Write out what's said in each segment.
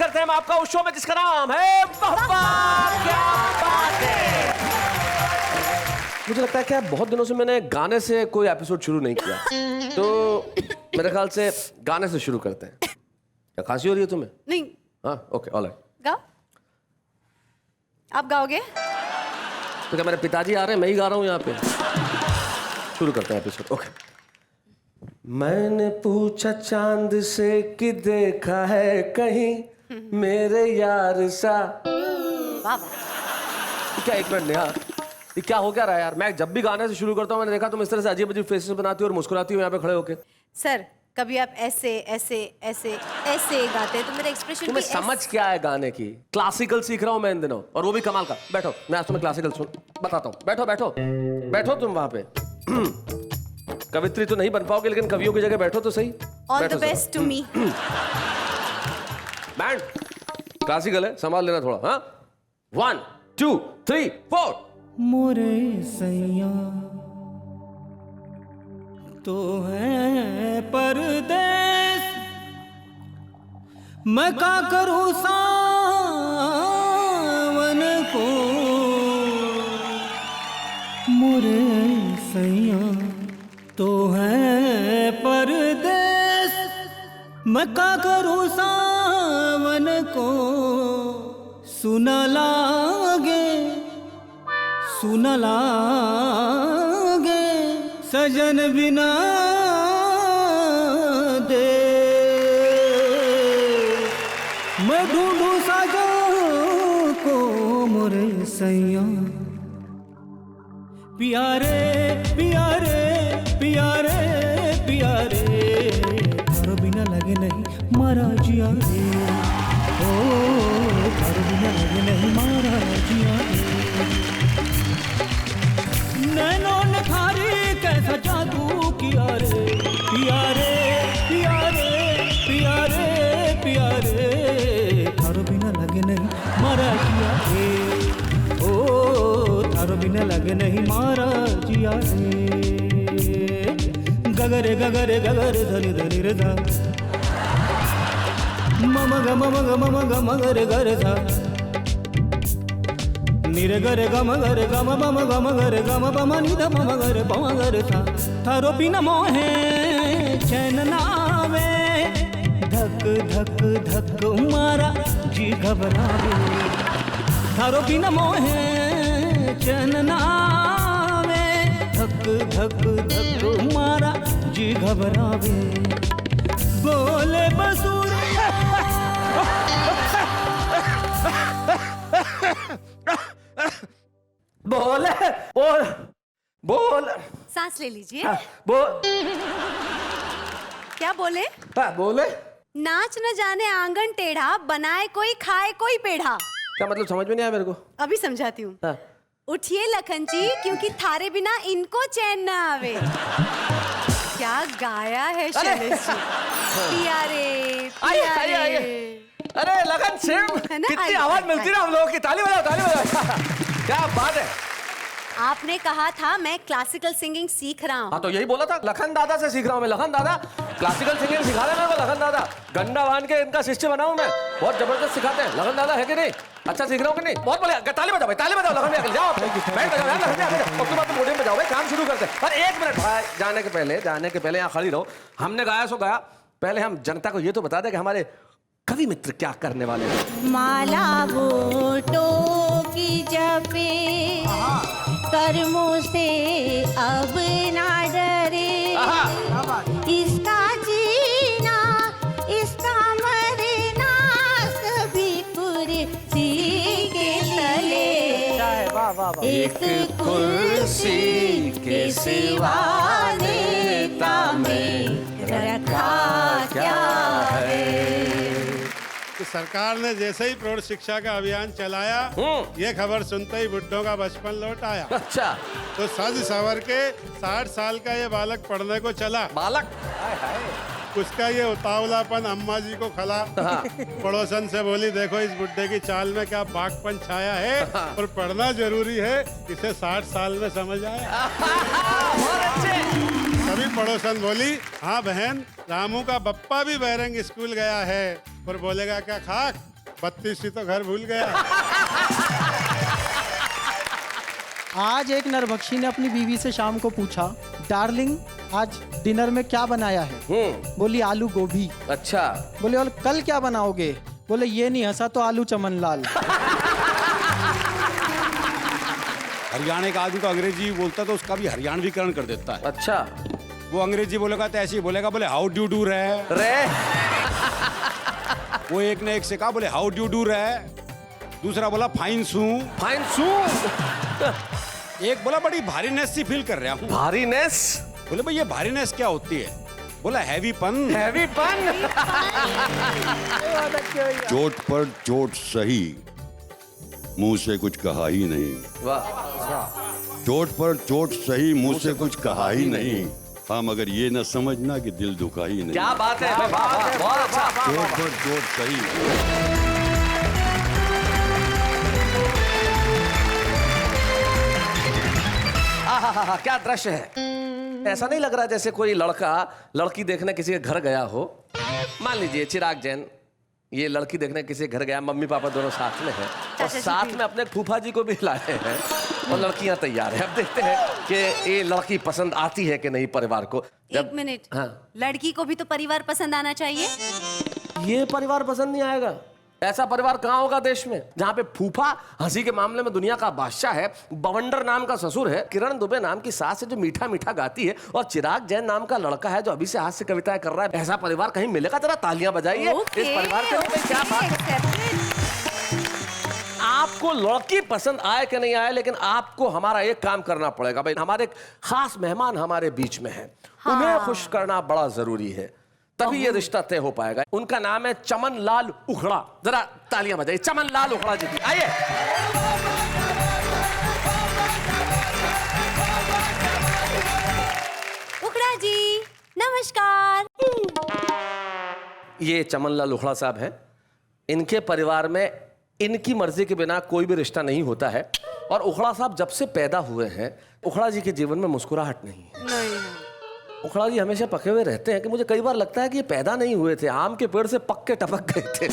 करते हैं हम आपका उस शो में जिसका नाम है क्या बात है। मुझे लगता है कि बहुत दिनों से मैंने गाने से कोई एपिसोड शुरू नहीं किया, तो मेरे ख्याल से गाने से शुरू करते हैं। क्या खांसी हो रही है तुम्हें? नहीं। हाँ, ओके, ऑलराइट। गाओ, आप गाओगे? तो क्या मेरे पिताजी आ रहे हैं, मैं ही गा रहा हूँ यहाँ पे? शुरू करते हैं एपिसोड, ओके। मैंने पूछा चांद से कि देखा है कहीं मेरे यार सा। वाह वाह। क्या एक मिनट नेहा, ये क्या हो क्या रहा है यार? मैं जब भी गाने से शुरू करता हूँ, मैंने देखा तुम इस तरह से अजीब अजीब फेसेस बनाती हो और मुस्कुराती हो यहाँ पे खड़े होके। सर, कभी आप ऐसे ऐसे ऐसे ऐसे गाते हैं तो मेरा एक्सप्रेशन तुम्हें समझ क्या है गाने की? क्लासिकल सीख रहा हूँ मैं इन दिनों, और वो भी कमाल का। बैठो, मैं आज तुम्हें क्लासिकल बताता हूँ। बैठो बैठो बैठो तुम वहां पे। कवित्री तो नहीं बन पाओगे, लेकिन कवियों की जगह बैठो तो सही। All the best to me. Band classical है, संभाल लेना थोड़ा। हाँ, 1 2 3 4। मोरे सैया तो है परदेस, मैं का करूं सावन को। मोरे सैया तो है परदेस, मैं का करूं सावन को। सुना लागे सजन बिना दे, मैं ढूंढूं साजन को। मोरे सैया प्यारे प्यारे प्यारे प्यारे, तारो बिना लगे नहीं मारा जिया रे। ओ तारो बिना लगे नहीं मारा जिया रे। नैनों ने थारी कैसा जादू किया रे। प्यारे प्यारे प्यारे प्यारे, तारो बिना लगे नहीं मारा जिया रे। ओ तारो बिना लगे नहीं मारा जिया रे। गगरे गगरे गगरे धनी धनी रे धा, मम ग मम ग मम ग मगरे गरे धा, निरे गरे गम गरे गम बम गम गरे गम बम निध मम गरे बम गरे था। थारो बिना मोहे चैन ना आवे, धक धक धक मारा जी घबरावे। थारो बिना मोहे चैन ना आवे, धक धक धक मारा जी घबरावे। बोले बसूर बोल बोल बोल, सांस ले लीजिए। बोल। क्या बोले? बोले नाच न जाने आंगन टेढ़ा, बनाए कोई खाए कोई पेढ़ा। क्या मतलब? समझ में नहीं आया मेरे को। अभी समझाती हूँ। हाँ। उठिए लखन जी, क्योंकि थारे बिना इनको चैन न आवे। क्या गाया है शैलेश जी। प्यारे प्यारे। अरे लगन सिंह, कितनी आवाज मिलती है हम लोगों की। ताली बजाओ, ताली बजाओ। क्या बात है। आपने कहा था मैं क्लासिकल सिंगिंग सीख रहा हूँ। हाँ, तो यही बोला था, लखन दादा से सीख रहा हूँ मैं। लखन दादा क्लासिकल सिंगिंग सिखा रहे हैं मेरे को। लखन दादा गंडा बांध के इनका शिष्य बना हूँ मैं। बहुत जबरदस्त सिखाते हैं लखन दादा, है कि नहीं? अच्छा सीख रहा हूँ कि नहीं? बहुत बढ़िया। ताली बजाओ भाई, ताली बजाओ। लखन भैया जाओ, बैठ जाओ यार। लखन भैया उसके बाद पोडियम पे जाओ भाई, काम शुरू करते हैं। पर एक मिनट भाई, जाने के पहले यहाँ खड़ी रहो। हमने गाया सो गाया, पहले हम जनता को ये तो बता दें कि हमारे कवि मित्र क्या करने वाले हैं। माला बूटों की जपे, कर्मों से अब ना डरे। इसका जीना इसका मरना, सभी कुर्सी के तले। एक कुर्सी के सिवा नेता में रखा क्या है। कि सरकार ने जैसे ही प्रौढ़ शिक्षा का अभियान चलाया, ये खबर सुनते ही बुड्ढों का बचपन लौट आया। अच्छा, तो सज सवर के 60 साल का ये बालक पढ़ने को चला। बालक उसका ये उतावलापन अम्मा जी को खला। पड़ोसन से बोली, देखो इस बुड्ढे की चाल में क्या बागपन छाया है, और पढ़ना जरूरी है, इसे 60 साल में समझ आया। सभी पड़ोसन बोली, हाँ बहन, रामू का बप्पा भी बैरंग स्कूल गया है। और बोलेगा क्या खाक, 32 ही तो घर भूल गया। आज एक नरभक्षी ने अपनी बीवी से शाम को पूछा, डार्लिंग आज डिनर में क्या बनाया है? बोली आलू गोभी। अच्छा। बोले और कल क्या बनाओगे? बोले ये नहीं हंसा तो आलू चमन लाल। हरियाणा का आदमी तो अंग्रेजी बोलता तो उसका भी हरियाणवीकरण कर देता है। अच्छा। वो अंग्रेजी बोलेगा तो ऐसे ही बोलेगा, बोले हाउ डू डू रहे रे। वो एक ने एक से कहा, बोले हाउ डू डू रहे। दूसरा बोला फाइन सू। फाइन सू। एक बोला बड़ी भारीनेस सी फील कर रहा हूँ। भारीनेस? बोले भाई ये भारीनेस क्या होती है? बोला हैवी पन। हैवी पन। चोट पर चोट सही, मुंह से कुछ कहा ही नहीं। वाह। चोट पर चोट सही, मुंह से कुछ कहा ही नहीं। हाँ मगर ये न समझना कि दिल दुखा ही नहीं। क्या बात है, बहुत अच्छा। चोट पर चोट सही। आहा, क्या दृश्य है। ऐसा नहीं लग रहा जैसे कोई लड़का लड़की देखने किसी के घर गया हो। मान लीजिए चिराग जैन ये लड़की देखने किसी के घर गया, मम्मी पापा दोनों साथ में हैं और साथ में अपने फूफा जी को भी लाए हैं और लड़कियां तैयार हैं। अब देखते हैं कि ये लड़की पसंद आती है कि नहीं परिवार को। एक मिनट। हाँ। लड़की को भी तो परिवार पसंद आना चाहिए। ये परिवार पसंद नहीं आएगा। ऐसा परिवार कहाँ होगा देश में जहाँ पे फूफा हंसी के मामले में दुनिया का बादशाह है, बवंडर नाम का ससुर है, किरण दुबे नाम की सास है जो मीठा मीठा गाती है और चिराग जैन नाम का लड़का है जो अभी से हाथ से कविताएं कर रहा है। ऐसा परिवार कहीं मिलेगा? जरा तालियां बजाइए इस परिवार के लिए। क्या बात है। आपको लड़की पसंद आए कि नहीं आए, लेकिन आपको हमारा एक काम करना पड़ेगा भाई। हमारे खास मेहमान हमारे बीच में है, उन्हें खुश करना बड़ा जरूरी है, तभी ये रिश्ता तय हो पाएगा। उनका नाम है चमन लाल उखड़ा। जरा तालियां बजाइए चमन लाल उखड़ा जी की। आइए। उखड़ा जी नमस्कार। ये चमन लाल उखड़ा साहब हैं। इनके परिवार में इनकी मर्जी के बिना कोई भी रिश्ता नहीं होता है और उखड़ा साहब जब से पैदा हुए हैं उखड़ा जी के जीवन में मुस्कुराहट नहीं है। नहीं। उखड़ा जी हमेशा पके हुए रहते हैं कि मुझे कई बार लगता है कि ये पैदा नहीं हुए थे, आम के पेड़ से पक के टपक गए थे।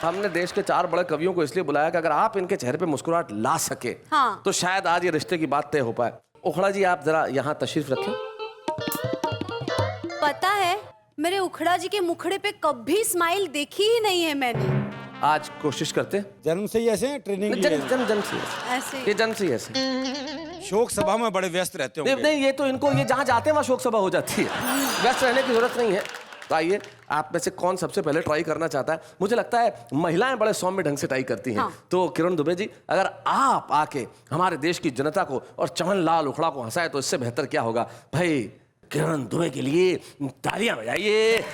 हमने देश के 4 बड़े कवियों को इसलिए बुलाया कि अगर आप इनके चेहरे पे मुस्कुराहट ला सके हाँ। तो शायद आज ये रिश्ते की बात तय हो पाए। उखड़ा जी आप जरा यहाँ तशरीफ रखें। पता है मेरे उखड़ा जी के मुखड़े पे कभी स्माइल देखी ही नहीं है मैंने। आज कोशिश करते हैं। जन्म से ही ऐसे हैं, ट्रेनिंग जन से ऐसे ये जन से ऐसे। शोक सभा में बड़े व्यस्त रहते होंगे। नहीं ये तो इनको ये जहाँ जाते हैं वहाँ शोक सभा हो जाती है, व्यस्त रहने की जरूरत नहीं है। तो आइए आप में से कौन सबसे पहले ट्राई करना चाहता है? मुझे लगता है महिलाएं बड़े सौम्य ढंग से ट्राई करती हैं। हाँ। तो किरण दुबे जी अगर आप आके हमारे देश की जनता को और चमन लाल उखड़ा को हंसाए तो इससे बेहतर क्या होगा भाई। किरण दुबे के लिए तालियां बजाइए।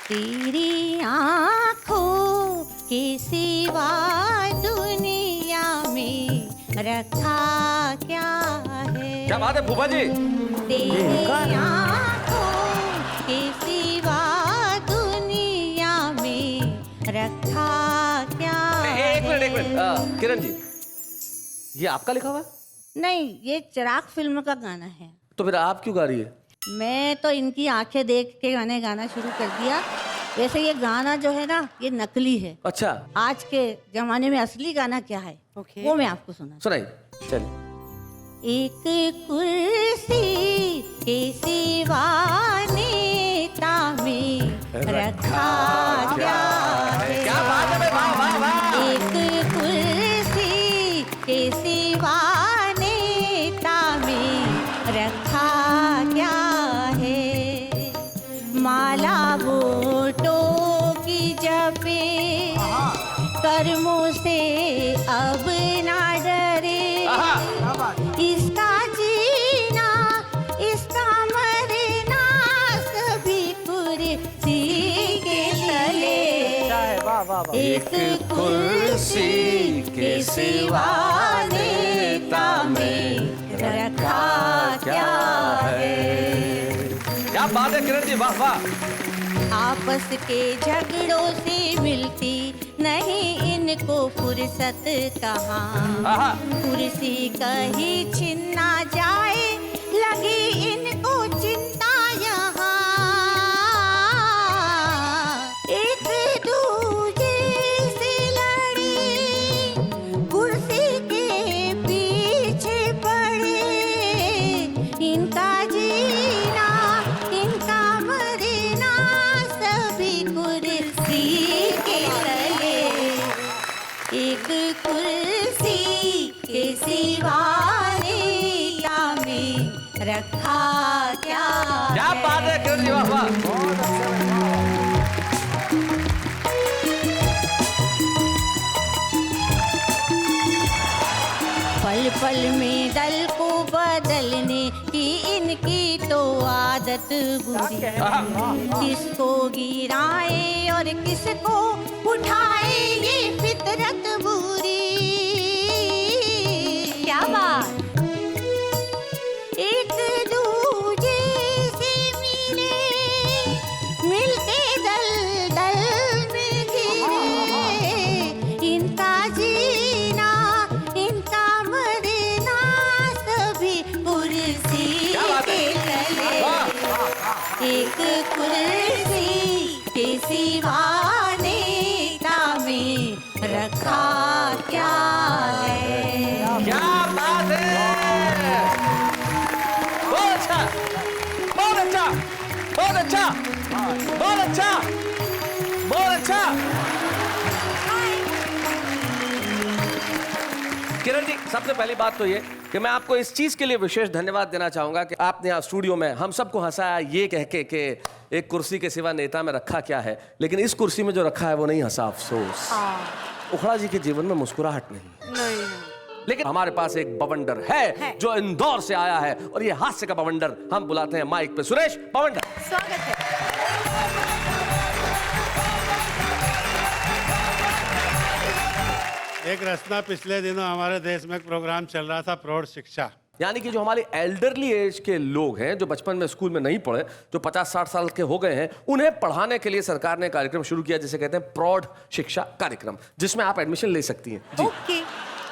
तेरी आँखों के सिवा दुनिया में रखा क्या है? क्या बात है फूफा जी। तेरी आँखों के सिवा दुनिया में रखा क्या एक मिनट है? किरण जी ये आपका लिखा हुआ है? नहीं, ये चिराग फिल्म का गाना है। तो फिर आप क्यों गा रही है? मैं तो इनकी आंखें देख के गाना शुरू कर दिया। वैसे ये गाना जो है ना ये नकली है। अच्छा आज के जमाने में असली गाना क्या है वो मैं आपको सुनाइए। चलिए। एक कुर्सी के सिवा नेता में रखा क्या है? क्या बात है भाई, वाह वाह वाह। एक कुर्सी के सिवा नेता में रखा क्या है? माला वोटों की जपे कर्मों से अब ना डरे। इसका जीना इसका मरना सभी कुर्सी के तले। एक कुर्सी के सिवा नेता में रखा क्या है? क्या बात है किरण जी, वाह वाह। आपस के झगड़ों से मिलती नहीं इनको फुर्सत कहाँ। कुर्सी कहीं छिन ना जाए लगी इनको चिंता यहाँ, एक दूजे से लड़ी, कुर्सी के पीछे पड़े, इनका जीना इनका मरना सभी कुर्सी के तले, एक कुर्सी के सिवा नेता में रखा क्या बात है किरण जी, वाह वाह। पल पल में दल को बदलने की इनकी तो आदत बुरी, किसको गिराए और किसको उठाए ये फितरत बुरी। क्या बात, एक दूजे से मिले, मिलके दल दल में घिरे, इनका जीना इनका मरना सभी कुर्सी के तले, एक कुर्सी के सिवा नेता में रखा क्या है। क्या बात है, बहुत अच्छा, बहुत अच्छा, बहुत अच्छा, बहुत अच्छा, बहुत अच्छा। किरण जी, सबसे पहली बात तो ये कि मैं आपको इस चीज के लिए विशेष धन्यवाद देना चाहूंगा कि आपने यहाँ स्टूडियो में हम सबको हंसाया ये कह के कि एक कुर्सी के सिवा नेता में रखा क्या है, लेकिन इस कुर्सी में जो रखा है वो नहीं हंसा, अफसोस। उखड़ा जी के जीवन में मुस्कुराहट नहीं, लेकिन हमारे पास एक बवंडर है जो इंदौर से आया है, और ये हास्य का बवंडर हम बुलाते हैं माइक पे, सुरेश बवंडर। स्वागत है। एक रचना पिछले दिनों हमारे देश में एक प्रोग्राम चल रहा था, प्रौढ़ शिक्षा, यानी कि जो हमारी एल्डरली एज के लोग हैं, जो बचपन में स्कूल में नहीं पढ़े, जो 50-60 साल के हो गए हैं, उन्हें पढ़ाने के लिए सरकार ने कार्यक्रम शुरू किया जिसे कहते हैं प्रौढ़ शिक्षा कार्यक्रम, जिसमें आप एडमिशन ले सकती हैं। जी। ओके।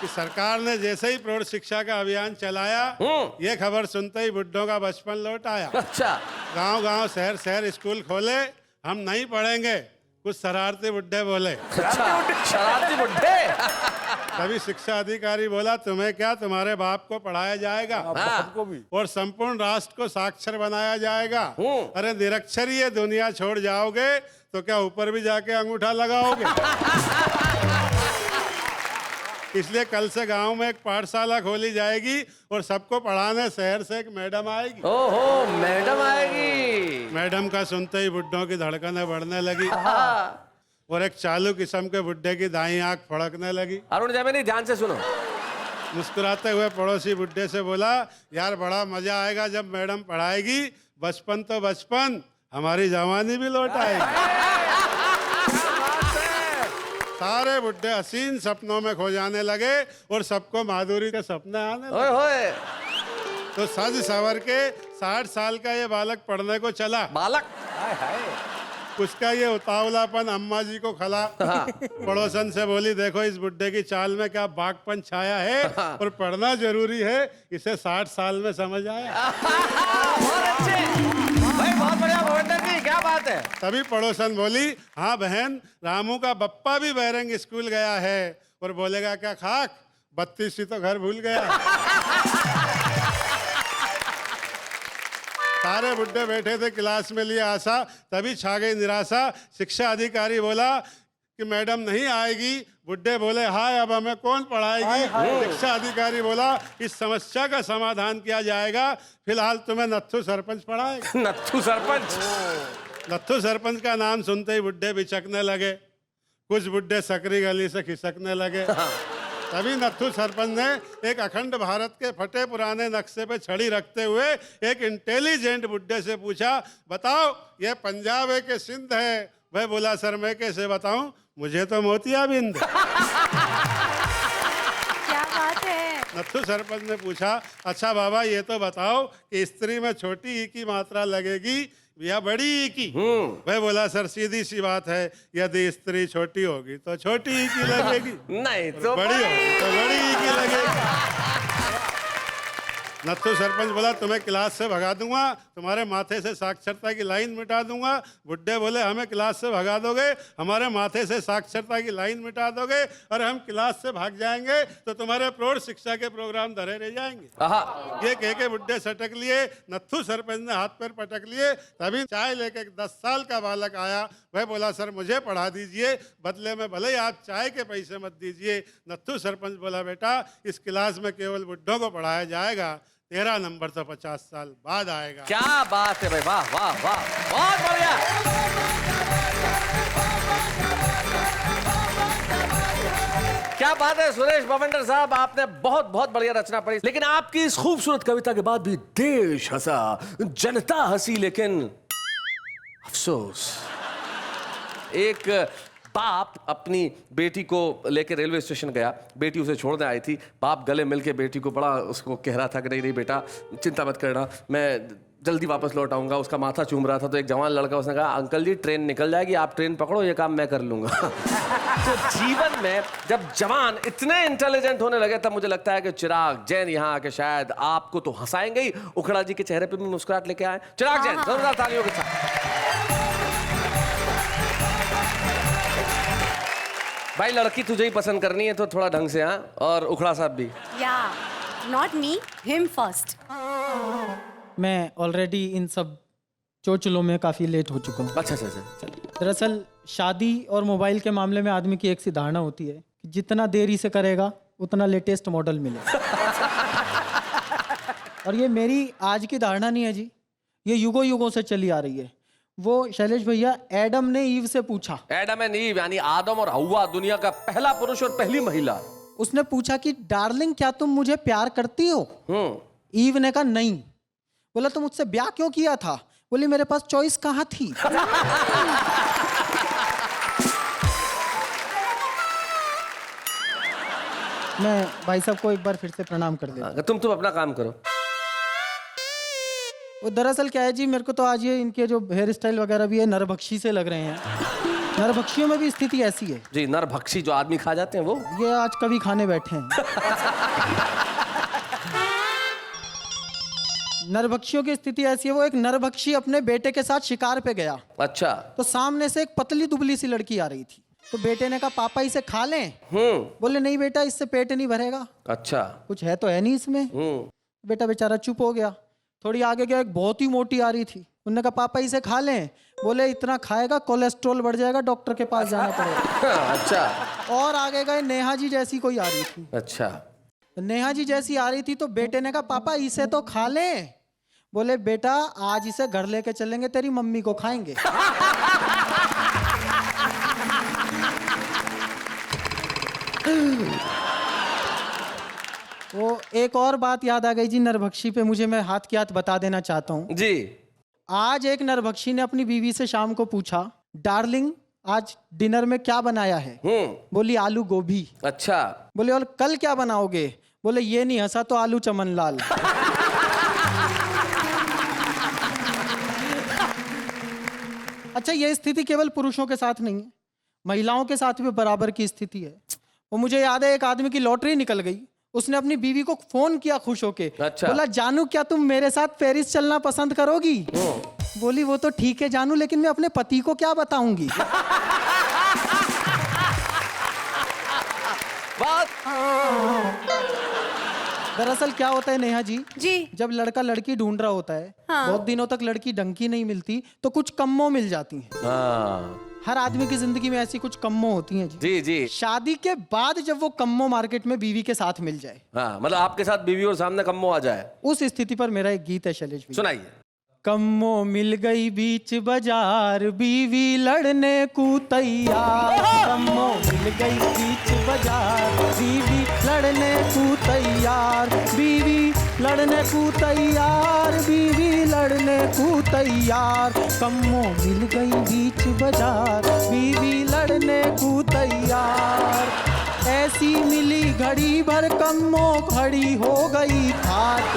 कि सरकार ने जैसे ही प्रौढ़ शिक्षा का अभियान चलाया, ये खबर सुनते ही बुड्ढों का बचपन लौट आया। अच्छा। गांव-गांव शहर-शहर स्कूल खोले, हम नहीं पढ़ेंगे, कुछ शरारती बुड्ढे बोले। अच्छा, शरारती बुड्ढे। तभी शिक्षा अधिकारी बोला, तुम्हें क्या, तुम्हारे बाप को पढ़ाया जाएगा, सबको भी। और संपूर्ण राष्ट्र को साक्षर बनाया जाएगा। अरे निरक्षर ये दुनिया छोड़ जाओगे तो क्या ऊपर भी जाके अंगूठा लगाओगे? इसलिए कल से गांव में एक पाठशाला खोली जाएगी और सबको पढ़ाने शहर से एक मैडम आएगी। ओहो, मैडम आएगी। मैडम का सुनते ही बुड्ढों की धड़कनें बढ़ने लगी, और एक चालू किस्म के बुड्ढे की दाईं आंख फड़कने लगी। अरुण जैमिनी, ध्यान से सुनो। मुस्कुराते हुए पड़ोसी बुड्ढे से बोला, यार बड़ा मजा आएगा जब मैडम पढ़ाएगी, बचपन तो बचपन, हमारी जवानी भी लौट आएगी। सारे बुड्ढे हसीन सपनों में खो जाने लगे और सबको माधुरी के सपने आने लगे। ओए होए। तो सज सवर के 60 साल का ये बालक पढ़ने को चला। बालक। उसका ये उतावलापन अम्मा जी को खला। पड़ोसन से बोली, देखो इस बुड्ढे की चाल में क्या बागपन छाया है, और पढ़ना जरूरी है, इसे 60 साल में समझ आया। बहुत अच्छे भाई, बहुत बढ़िया भवंडर जी, क्या बात है। तभी पड़ोसन बोली, हाँ बहन, रामू का बप्पा भी बैरंग स्कूल गया है, और बोलेगा क्या खाक, 32 ही तो घर भूल गया। सारे बुड्ढे बैठे थे क्लास में लिए आशा, तभी छा गई निराशा। शिक्षा अधिकारी बोला कि मैडम नहीं आएगी। बुड्ढे बोले, हाय अब हमें कौन पढ़ाएगी। शिक्षा अधिकारी बोला, इस समस्या का समाधान किया जाएगा, फिलहाल तुम्हें नत्थू सरपंच पढ़ाएगा। नत्थू सरपंच। नत्थू सरपंच का नाम सुनते ही बुड्ढे बिचकने लगे, कुछ बुड्ढे सकरी गली से खिसकने लगे। तभी नत्थू सरपंच ने एक अखंड भारत के फटे पुराने नक्शे पे छड़ी रखते हुए एक इंटेलिजेंट बुड्ढे से पूछा, बताओ ये पंजाब है कि सिंध है। वह बोला, सर मैं कैसे बताऊं, मुझे तो मोतियाबिंद। क्या बात है। नत्थू सरपंच ने पूछा, अच्छा बाबा ये तो बताओ कि स्त्री में छोटी ई की मात्रा लगेगी या बड़ी ई की। वह बोला, सर सीधी सी बात है, यदि स्त्री छोटी होगी तो छोटी ई की लगेगी, नहीं तो बड़ी होगी तो बड़ी ई की लगेगी। नत्थू सरपंच बोला तुम्हें क्लास से भगा दूंगा, तुम्हारे माथे से साक्षरता की लाइन मिटा दूंगा। बुड्ढे बोले हमें क्लास से भगा दोगे, हमारे माथे से साक्षरता की लाइन मिटा दोगे और हम क्लास से भाग जाएंगे तो तुम्हारे प्रौढ़ शिक्षा के प्रोग्राम धरे रह जाएंगे। ये कह के बुड्ढे सटक लिए, नत्थू सरपंच ने हाथ पैर पटक लिए। तभी चाय लेके 10 साल का बालक आया, वह बोला सर मुझे पढ़ा दीजिए, बदले में भले ही आप चाय के पैसे मत दीजिए। नत्थू सरपंच बोला बेटा इस क्लास में केवल बुड्ढों को पढ़ाया जाएगा, तेरा नंबर तो 50 साल बाद आएगा। क्या बात है भाई, वाह वाह वाह, बहुत बढ़िया। क्या बात है सुरेश बवंडर साहब, आपने बहुत बहुत बढ़िया रचना पढ़ी। लेकिन आपकी इस खूबसूरत कविता के बाद भी देश हंसा, जनता हंसी, लेकिन अफसोस। एक बाप अपनी बेटी को लेकर रेलवे स्टेशन गया, बेटी उसे छोड़ने आई थी। बाप गले मिल के बेटी को बड़ा उसको कह रहा था कि नहीं नहीं बेटा चिंता मत करना, मैं जल्दी वापस लौट आऊँगा। उसका माथा चूम रहा था तो एक जवान लड़का उसने कहा अंकल जी ट्रेन निकल जाएगी, आप ट्रेन पकड़ो, ये काम मैं कर लूँगा। तो जीवन में जब जवान इतने इंटेलिजेंट होने लगे तब मुझे लगता है कि चिराग जैन यहाँ आके शायद आपको तो हंसाएंगे ही, उखड़ा जी के चेहरे पर भी मुस्कुराहट लेके आए। चिराग जैन जोरदार तालियों के साथ। भाई लड़की तुझे ही पसंद करनी है तो थोड़ा ढंग से, हाँ, और उखड़ा साहब भी। या नॉट मी, हिम फर्स्ट। मैं ऑलरेडी इन सब चोचलों में काफ़ी लेट हो चुका हूँ। अच्छा अच्छा अच्छा। दरअसल शादी और मोबाइल के मामले में आदमी की एक सी धारणा होती है कि जितना देरी से करेगा उतना लेटेस्ट मॉडल मिलेगा। और ये मेरी आज की धारणा नहीं है जी, ये युगों युगों से चली आ रही है। वो शैलेश भैया एडम ने ईव से पूछा, एडम एंड ईव यानी आदम और हव्वा, दुनिया का पहला पुरुष और पहली महिला। उसने पूछा कि डार्लिंग क्या तुम मुझे प्यार करती हो? ईव ने कहा नहीं। बोला तो मुझसे ब्याह क्यों किया था? बोली मेरे पास चॉइस कहाँ थी। मैं भाई साहब को एक बार फिर से प्रणाम कर देता। तुम अपना काम करो। वो दरअसल क्या है जी, मेरे को तो आज ये इनके जो हेयर स्टाइल वगैरह भी है नरभक्षी से लग रहे हैं। नरभक्षियों में भी स्थिति ऐसी है जी, नरभक्षी जो आदमी खा जाते हैं वो, ये आज कभी खाने बैठे हैं। नरभक्षियों की स्थिति ऐसी है, वो एक नरभक्षी अपने बेटे के साथ शिकार पे गया। अच्छा। तो सामने से एक पतली दुबली सी लड़की आ रही थी, तो बेटे ने कहा पापा इसे खा लें? बोले नहीं बेटा इससे पेट नहीं भरेगा। अच्छा। कुछ है तो है नहीं इसमें। बेटा बेचारा चुप हो गया। थोड़ी आगे गया, एक बहुत ही मोटी आ रही थी, उन्होंने कहा पापा इसे खा लें? बोले इतना खाएगा कोलेस्ट्रॉल बढ़ जाएगा, डॉक्टर के पास जाना पड़ेगा। अच्छा। और आगे गए, नेहा जी जैसी कोई आ रही थी। अच्छा। नेहा जी जैसी आ रही थी तो बेटे ने कहा पापा इसे तो खा लें? बोले बेटा आज इसे घर लेके चलेंगे, तेरी मम्मी को खाएंगे। वो एक और बात याद आ गई जी नरभक्षी पे, मुझे मैं हाथ की हाथ बता देना चाहता हूँ जी। आज एक नरभक्षी ने अपनी बीवी से शाम को पूछा डार्लिंग आज डिनर में क्या बनाया है? बोली आलू गोभी। अच्छा। बोले और कल क्या बनाओगे? बोले ये नहीं हंसा तो आलू चमन लाल। अच्छा ये स्थिति केवल पुरुषों के साथ नहीं है, महिलाओं के साथ भी बराबर की स्थिति है। वो मुझे याद है एक आदमी की लॉटरी निकल गई, उसने अपनी बीवी को फोन किया खुश होके। अच्छा। बोला जानू क्या तुम मेरे साथ पेरिस चलना पसंद करोगी? बोली वो तो ठीक है जानू, लेकिन मैं अपने पति को क्या बताऊंगी? दरअसल क्या होता है नेहा जी, जब लड़का लड़की ढूंढ रहा होता है, बहुत दिनों तक लड़की ढंग की नहीं मिलती तो कुछ कम्मों मिल जाती हैं। हर आदमी की जिंदगी में ऐसी कुछ कम्मों होती हैं जी जी। शादी के बाद जब वो कम्मो मार्केट में बीवी के साथ मिल जाए, हाँ, मतलब आपके साथ बीवी और सामने कम्मो आ जाए, उस स्थिति पर मेरा एक गीत है शैलेश भैया। सुनाइए। कम्मो मिल गई बीच बाजार, बीवी लड़ने को तैयार। कम्मो मिल गई बीच बाजार, बीवी लड़ने को तैयार। बीवी लड़ने को तैयार, बीवी लड़ने को तैयार। कम्मो मिल गई बीच बाजार, बीवी लड़ने को तैयार। ऐसी मिली घड़ी भर कम्मो खड़ी हो गई ठाट।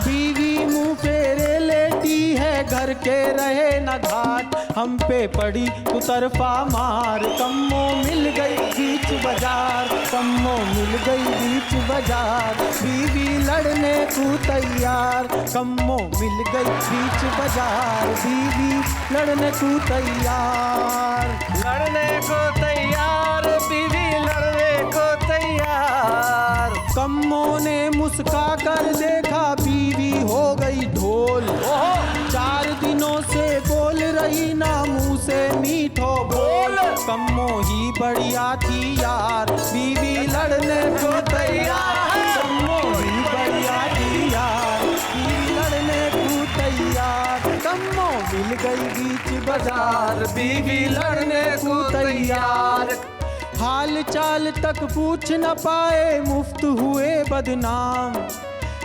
बीवी मुंह फेरे लेटी है, घर के रहे न घाट। हम पे पड़ी तू तरफा मार, कम्मो मिल गई बीच बीच बाजार, कम्मो मिल गई बीच बाजार, बीवी लड़ने को तैयार। कम्मो मिल गई बीच बाजार, बीवी लड़ने को तैयार। लड़ने को तैयार, बीवी लड़ने को तैयार। कम्मो ने मुस्का कर देखा, बीवी हो गई ढोल। 4 दिनों से बोल रही ना मुंह से मीठो बोल। कम्मो ही बढ़िया थी यार, बीवी लड़ने को तैयार। कम्मो ही बढ़िया थी यार, बीवी लड़ने को तैयार। कम्मो मिल गई बीच बाजार, बीवी लड़ने को तैयार। हाल चाल तक पूछ न पाए, मुफ्त हुए बदनाम।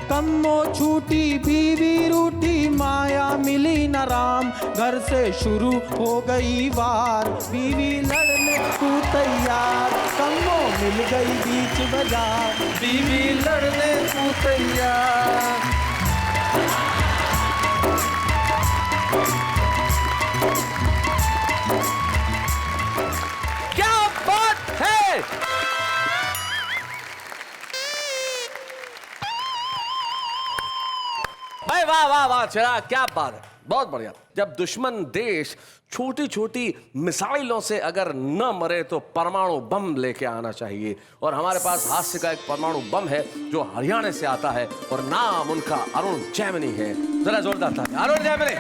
कम्मो छूटी बीवी रूठी, माया मिली न राम। घर से शुरू हो गई वार, बीवी लड़ने को तैयार। कम्मो मिल गई बीच बाजार, बीवी लड़ने को तैयार। क्या बात है! भाई वाह वाह वाह चिराग, क्या बात है, बहुत बढ़िया। जब दुश्मन देश छोटी छोटी मिसाइलों से अगर न मरे तो परमाणु बम लेके आना चाहिए। और हमारे पास हास्य का एक परमाणु बम है जो हरियाणा से आता है और नाम उनका अरुण जैमिनी है। जरा जोरदार था अरुण जैमिनी।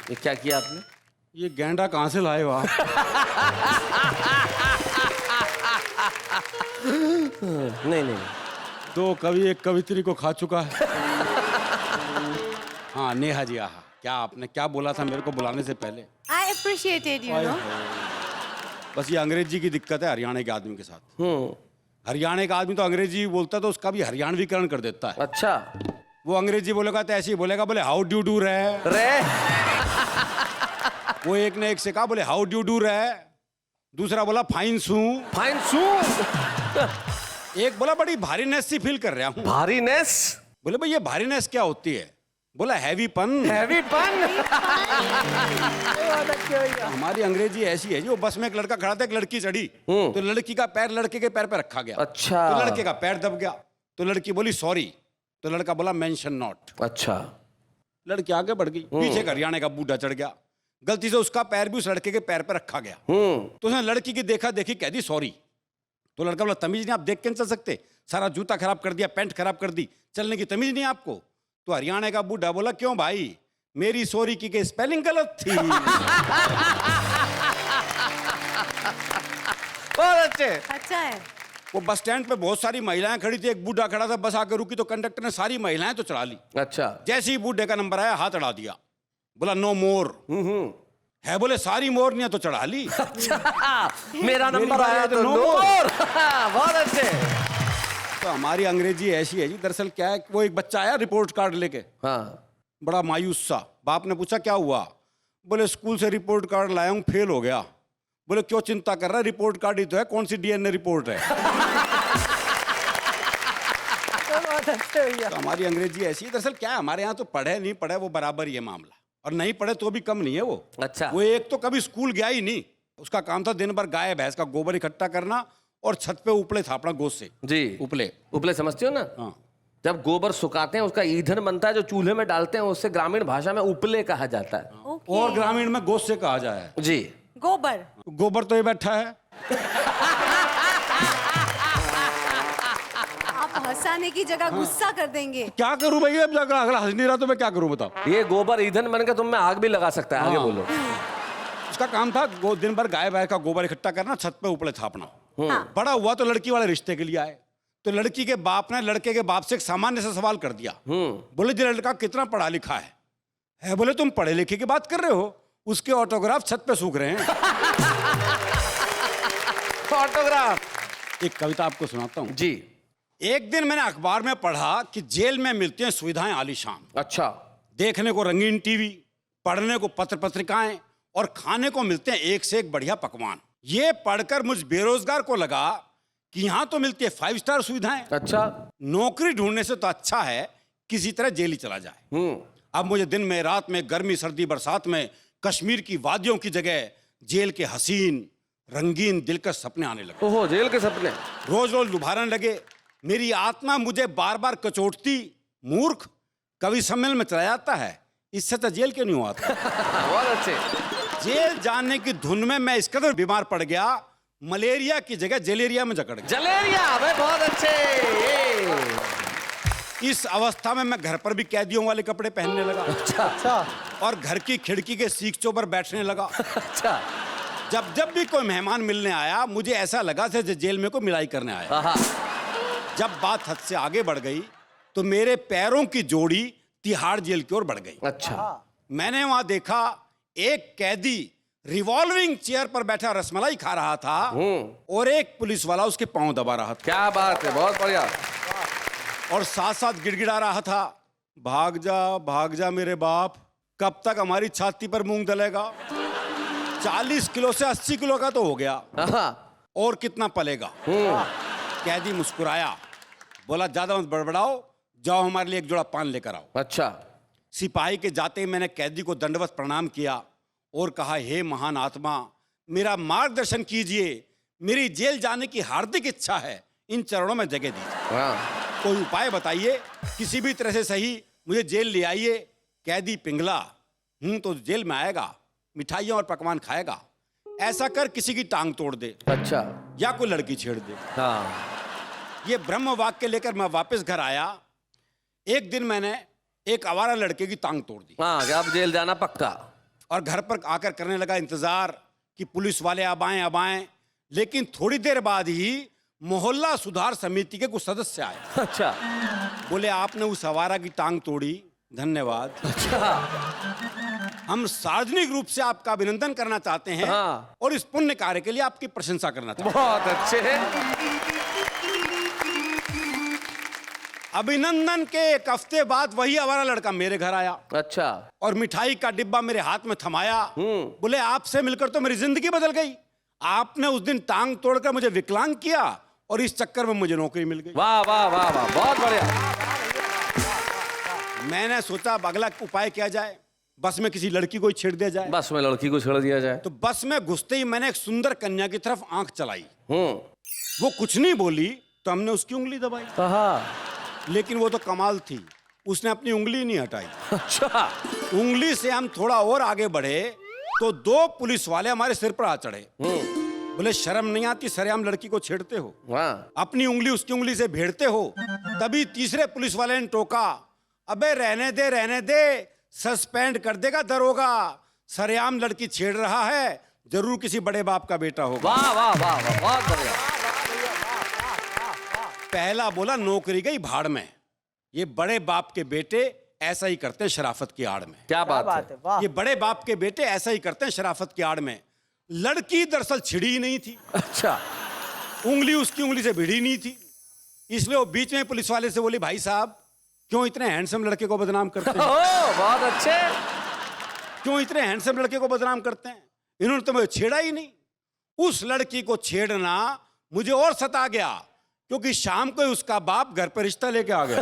ये क्या किया आपने? ये गेंडा कहाँ से लाए हो आप? नहीं नहीं, 2 कवि एक कवित्री को खा चुका है। हाँ नेहा जी, आहा क्या आपने क्या बोला था मेरे को बुलाने से पहले? I appreciated you know. बस ये अंग्रेजी की दिक्कत है हरियाणा के आदमी के साथ। हरियाणा का आदमी तो अंग्रेजी बोलता है तो उसका भी हरियाणवीकरण कर देता है। अच्छा, वो अंग्रेजी बोलेगा तो ऐसे ही बोलेगा, बोले हाउ डू डू रहे। वो एक ने एक से कहा, बोले हाउ डू डू रहे। दूसरा बोला फाइन सू। फाइन सू। एक बोला बड़ी भारीनेस सी फील कर रहा हूँ। भारीनेस? बोले भाई ये भारीनेस क्या होती है? बोला हैवीपन। हैवीपन? हमारी अंग्रेजी ऐसी है जी, वो बस में एक लड़का खड़ा था, एक लड़की चढ़ी तो लड़की का पैर लड़के के पैर पे रखा गया। अच्छा। तो लड़के का पैर दब गया तो लड़की बोली सॉरी, तो लड़का बोला मेंशन नॉट। अच्छा। लड़की आगे बढ़ गई, पीछे एक हरियाणा का बूढ़ा चढ़ गया, गलती से उसका पैर भी उस लड़के के पैर पे रखा गया। तो उसने लड़की की देखा देखी कह दी सॉरी। तो लड़का बोला तमीज नहीं, आप देख के नहीं चल सकते, सारा जूता खराब कर दिया, पैंट खराब कर दी, चलने की तमीज नहीं आपको? तो हरियाणा का बूढ़ा बोला क्यों भाई, मेरी सॉरी की स्पेलिंग गलत थी। बहुत अच्छे। अच्छा है। वो बस स्टैंड पे बहुत सारी महिलाएं खड़ी थी, एक बूढ़ा खड़ा था, बस आकर रुकी तो कंडक्टर ने सारी महिलाएं तो चढ़ा ली। अच्छा। जैसे ही बूढ़े का नंबर आया हाथ अड़ा दिया, बोला नो मोर। है बोले सारी मोर नहीं है तो चढ़ा ली। अच्छा, मेरा नंबर आया तो नो मोर। मोर। बहुत अच्छे। तो हमारी अंग्रेजी ऐसी है जी। दरअसल क्या है, वो एक बच्चा आया रिपोर्ट कार्ड लेके, हाँ। बड़ा मायूस सा। बाप ने पूछा क्या हुआ? बोले स्कूल से रिपोर्ट कार्ड लाया हूँ, फेल हो गया। बोले क्यों चिंता कर रहा है, रिपोर्ट कार्ड ही तो है, कौन सी डीएनए रिपोर्ट है। तो हमारी अंग्रेजी ऐसी है। दरअसल क्या है, हमारे यहाँ तो पढ़े नहीं पढ़े वो बराबर ही है मामला, और नहीं पढ़े तो भी कम नहीं है वो। अच्छा। वो एक तो कभी स्कूल गया ही नहीं, उसका काम था दिन भर गाय भैंस का गोबर इकट्ठा करना और छत पे उपले थापना गोश्त से। जी। उपले उपले समझते हो ना? हाँ। जब गोबर सुखाते हैं उसका ईंधन बनता है जो चूल्हे में डालते हैं, उससे ग्रामीण भाषा में उपले कहा जाता है। Okay. और ग्रामीण में गोश्त से कहा जाए। जी। गोबर। गोबर तो ये बैठा है। आप हंसाने की जगह गुस्सा कर देंगे। क्या करूं भाई, अब जाकर अगला हंस नहीं रहा तो मैं क्या करूं बताओ। ये गोबर ईंधन बनकर तुम में आग भी लगा सकता है। आगे हाँ। बोलो। उसका काम था दिन भर गाय भैंस का गोबर इकट्ठा करना, छत पे उपले थापना। हाँ। बड़ा हुआ तो लड़की वाले रिश्ते के लिए आए, तो लड़की के बाप ने लड़के के बाप से एक सामान्य सा सवाल कर दिया। बोले जी लड़का कितना पढ़ा लिखा है? बोले तुम पढ़े लिखे की बात कर रहे हो, उसके ऑटोग्राफ छत पे सूख रहे हैं। ऑटोग्राफ। एक कविता आपको सुनाता हूँ जी। एक दिन मैंने अखबार में पढ़ा कि जेल में मिलती हैं सुविधाएं आलीशान। अच्छा। देखने को रंगीन टीवी, पढ़ने को पत्र पत्रिकाएं और खाने को मिलते हैं एक से एक बढ़िया पकवान। ये पढ़कर मुझ बेरोजगार को लगा कि यहाँ तो मिलती है 5 स्टार सुविधाएं, अच्छा। नौकरी ढूंढने से तो अच्छा है किसी तरह जेल ही चला जाए। अब मुझे दिन में, रात में, गर्मी, सर्दी, बरसात में कश्मीर की वादियों की जगह जेल के हसीन, रंगीन, दिलकश सपने आने लगे। ओहो, जेल के सपने। रोज रोज लुभाने लगे। मेरी आत्मा मुझे बार बार कचोटती, मूर्ख, कवि सम्मेलन में चला जाता है, इससे तो जेल क्यों नहीं हुआ था। बहुत अच्छे। जेल जाने की धुन में मैं इस कदर बीमार पड़ गया, मलेरिया की जगह जलेरिया में जकड़ गया। जलेरिया, भाई बहुत अच्छे। इस अवस्था में मैं घर पर भी कैदियों वाले कपड़े पहनने लगा। अच्छा। और घर की खिड़की के सीखचों पर बैठने लगा। अच्छा। जब भी कोई मेहमान मिलने आया, मुझे ऐसा लगा जैसे जेल में कोई मिलाई करने आया। जब बात हद से आगे बढ़ गई तो मेरे पैरों की जोड़ी तिहाड़ जेल की ओर बढ़ गई। अच्छा। मैंने वहां देखा एक कैदी रिवॉल्विंग चेयर पर बैठा रसमलाई खा रहा था और एक पुलिस वाला उसके पांव दबा रहा था। क्या बात है, बहुत बढ़िया। और साथ साथ गिड़गिड़ा रहा था, भाग जा मेरे बाप, कब तक हमारी छाती पर मूंग दलेगा। 40 किलो से 80 किलो का तो हो गया, और कितना पलेगा। कैदी मुस्कुराया, बोला ज्यादा मत बड़बड़ाओ, जाओ हमारे लिए एक जोड़ा पान लेकर आओ। अच्छा। सिपाही के जाते ही मैंने कैदी को दंडवत प्रणाम किया और कहा, हे महान आत्मा, मेरा मार्गदर्शन कीजिए, मेरी जेल जाने की हार्दिक इच्छा है, इन चरणों में जगह दीजिए। कोई उपाय बताइए, किसी भी तरह से सही मुझे जेल ले आइए। कैदी पिंगला, तो जेल में आएगा, मिठाइयाँ और पकवान खाएगा, ऐसा कर किसी की टांग तोड़ दे। अच्छा। या कोई लड़की छेड़ दे। ये ब्रह्म वाक्य लेकर मैं वापस घर आया। एक दिन मैंने एक आवारा लड़के की टांग तोड़ दी। अब जेल जाना पक्का। और घर पर आकर करने लगा इंतजार कि पुलिस वाले अब आए। लेकिन थोड़ी देर बाद ही मोहल्ला सुधार समिति के कुछ सदस्य आए। अच्छा। बोले, आपने उस आवारा की टांग तोड़ी, धन्यवाद। अच्छा। हम सार्वजनिक रूप से आपका अभिनंदन करना चाहते हैं और इस पुण्य कार्य के लिए आपकी प्रशंसा करना चाहते हैं। बहुत अच्छे। अभिनंदन के एक हफ्ते बाद वही आवारा लड़का मेरे घर आया। अच्छा। और मिठाई का डिब्बा मेरे हाथ में थमाया। बोले, आपसे मिलकर तो मेरी जिंदगी बदल गई। आपने उस दिन टांग तोड़कर मुझे विकलांग किया और इस चक्कर में मुझे नौकरी मिल गई। वाह वाह वाह वाह, बहुत बढ़िया। मैंने सोचा अब अगला उपाय क्या जाए, बस में किसी लड़की को छेड़ दिया जाए। बस में लड़की को छेड़ दिया जाए। तो बस में घुसते ही मैंने एक सुंदर कन्या की तरफ आंख चलाई। वो कुछ नहीं बोली तो हमने उसकी उंगली दबाई। लेकिन वो तो कमाल थी, उसने अपनी उंगली नहीं हटाई। अच्छा। उंगली से हम थोड़ा और आगे बढ़े तो 2 पुलिस वाले हमारे सिर पर आ चढ़े। बोले, शर्म नहीं आती, सरेआम लड़की को छेड़ते हो, अपनी उंगली उसकी उंगली से भेड़ते हो। तभी तीसरे पुलिस वाले ने टोका, अबे रहने दे, सस्पेंड कर देगा दरोगा, सरेआम लड़की छेड़ रहा है, जरूर किसी बड़े बाप का बेटा होगा। वाह वाह वाह वाह, बहुत बढ़िया। पहला बोला, नौकरी गई भाड़ में, ये बड़े बाप के बेटे ऐसा ही करते हैं शराफत की आड़ में। क्या बात है। ये बड़े बाप के बेटे ऐसा ही करते हैं शराफत की आड़ में। लड़की दरअसल छिड़ी ही नहीं थी। अच्छा। उंगली उसकी उंगली से भिड़ी नहीं थी, इसलिए वो बीच में पुलिस वाले से बोली, भाई साहब क्यों इतने हैंडसम लड़के को बदनाम करते हैं? बहुत अच्छे। क्यों इतने हैंडसम लड़के को बदनाम करते हैं? इन्होंने तो मुझे छेड़ा ही नहीं। उस लड़की को छेड़ना मुझे और सता गया, क्योंकि शाम को उसका बाप घर पर रिश्ता लेके आ गया।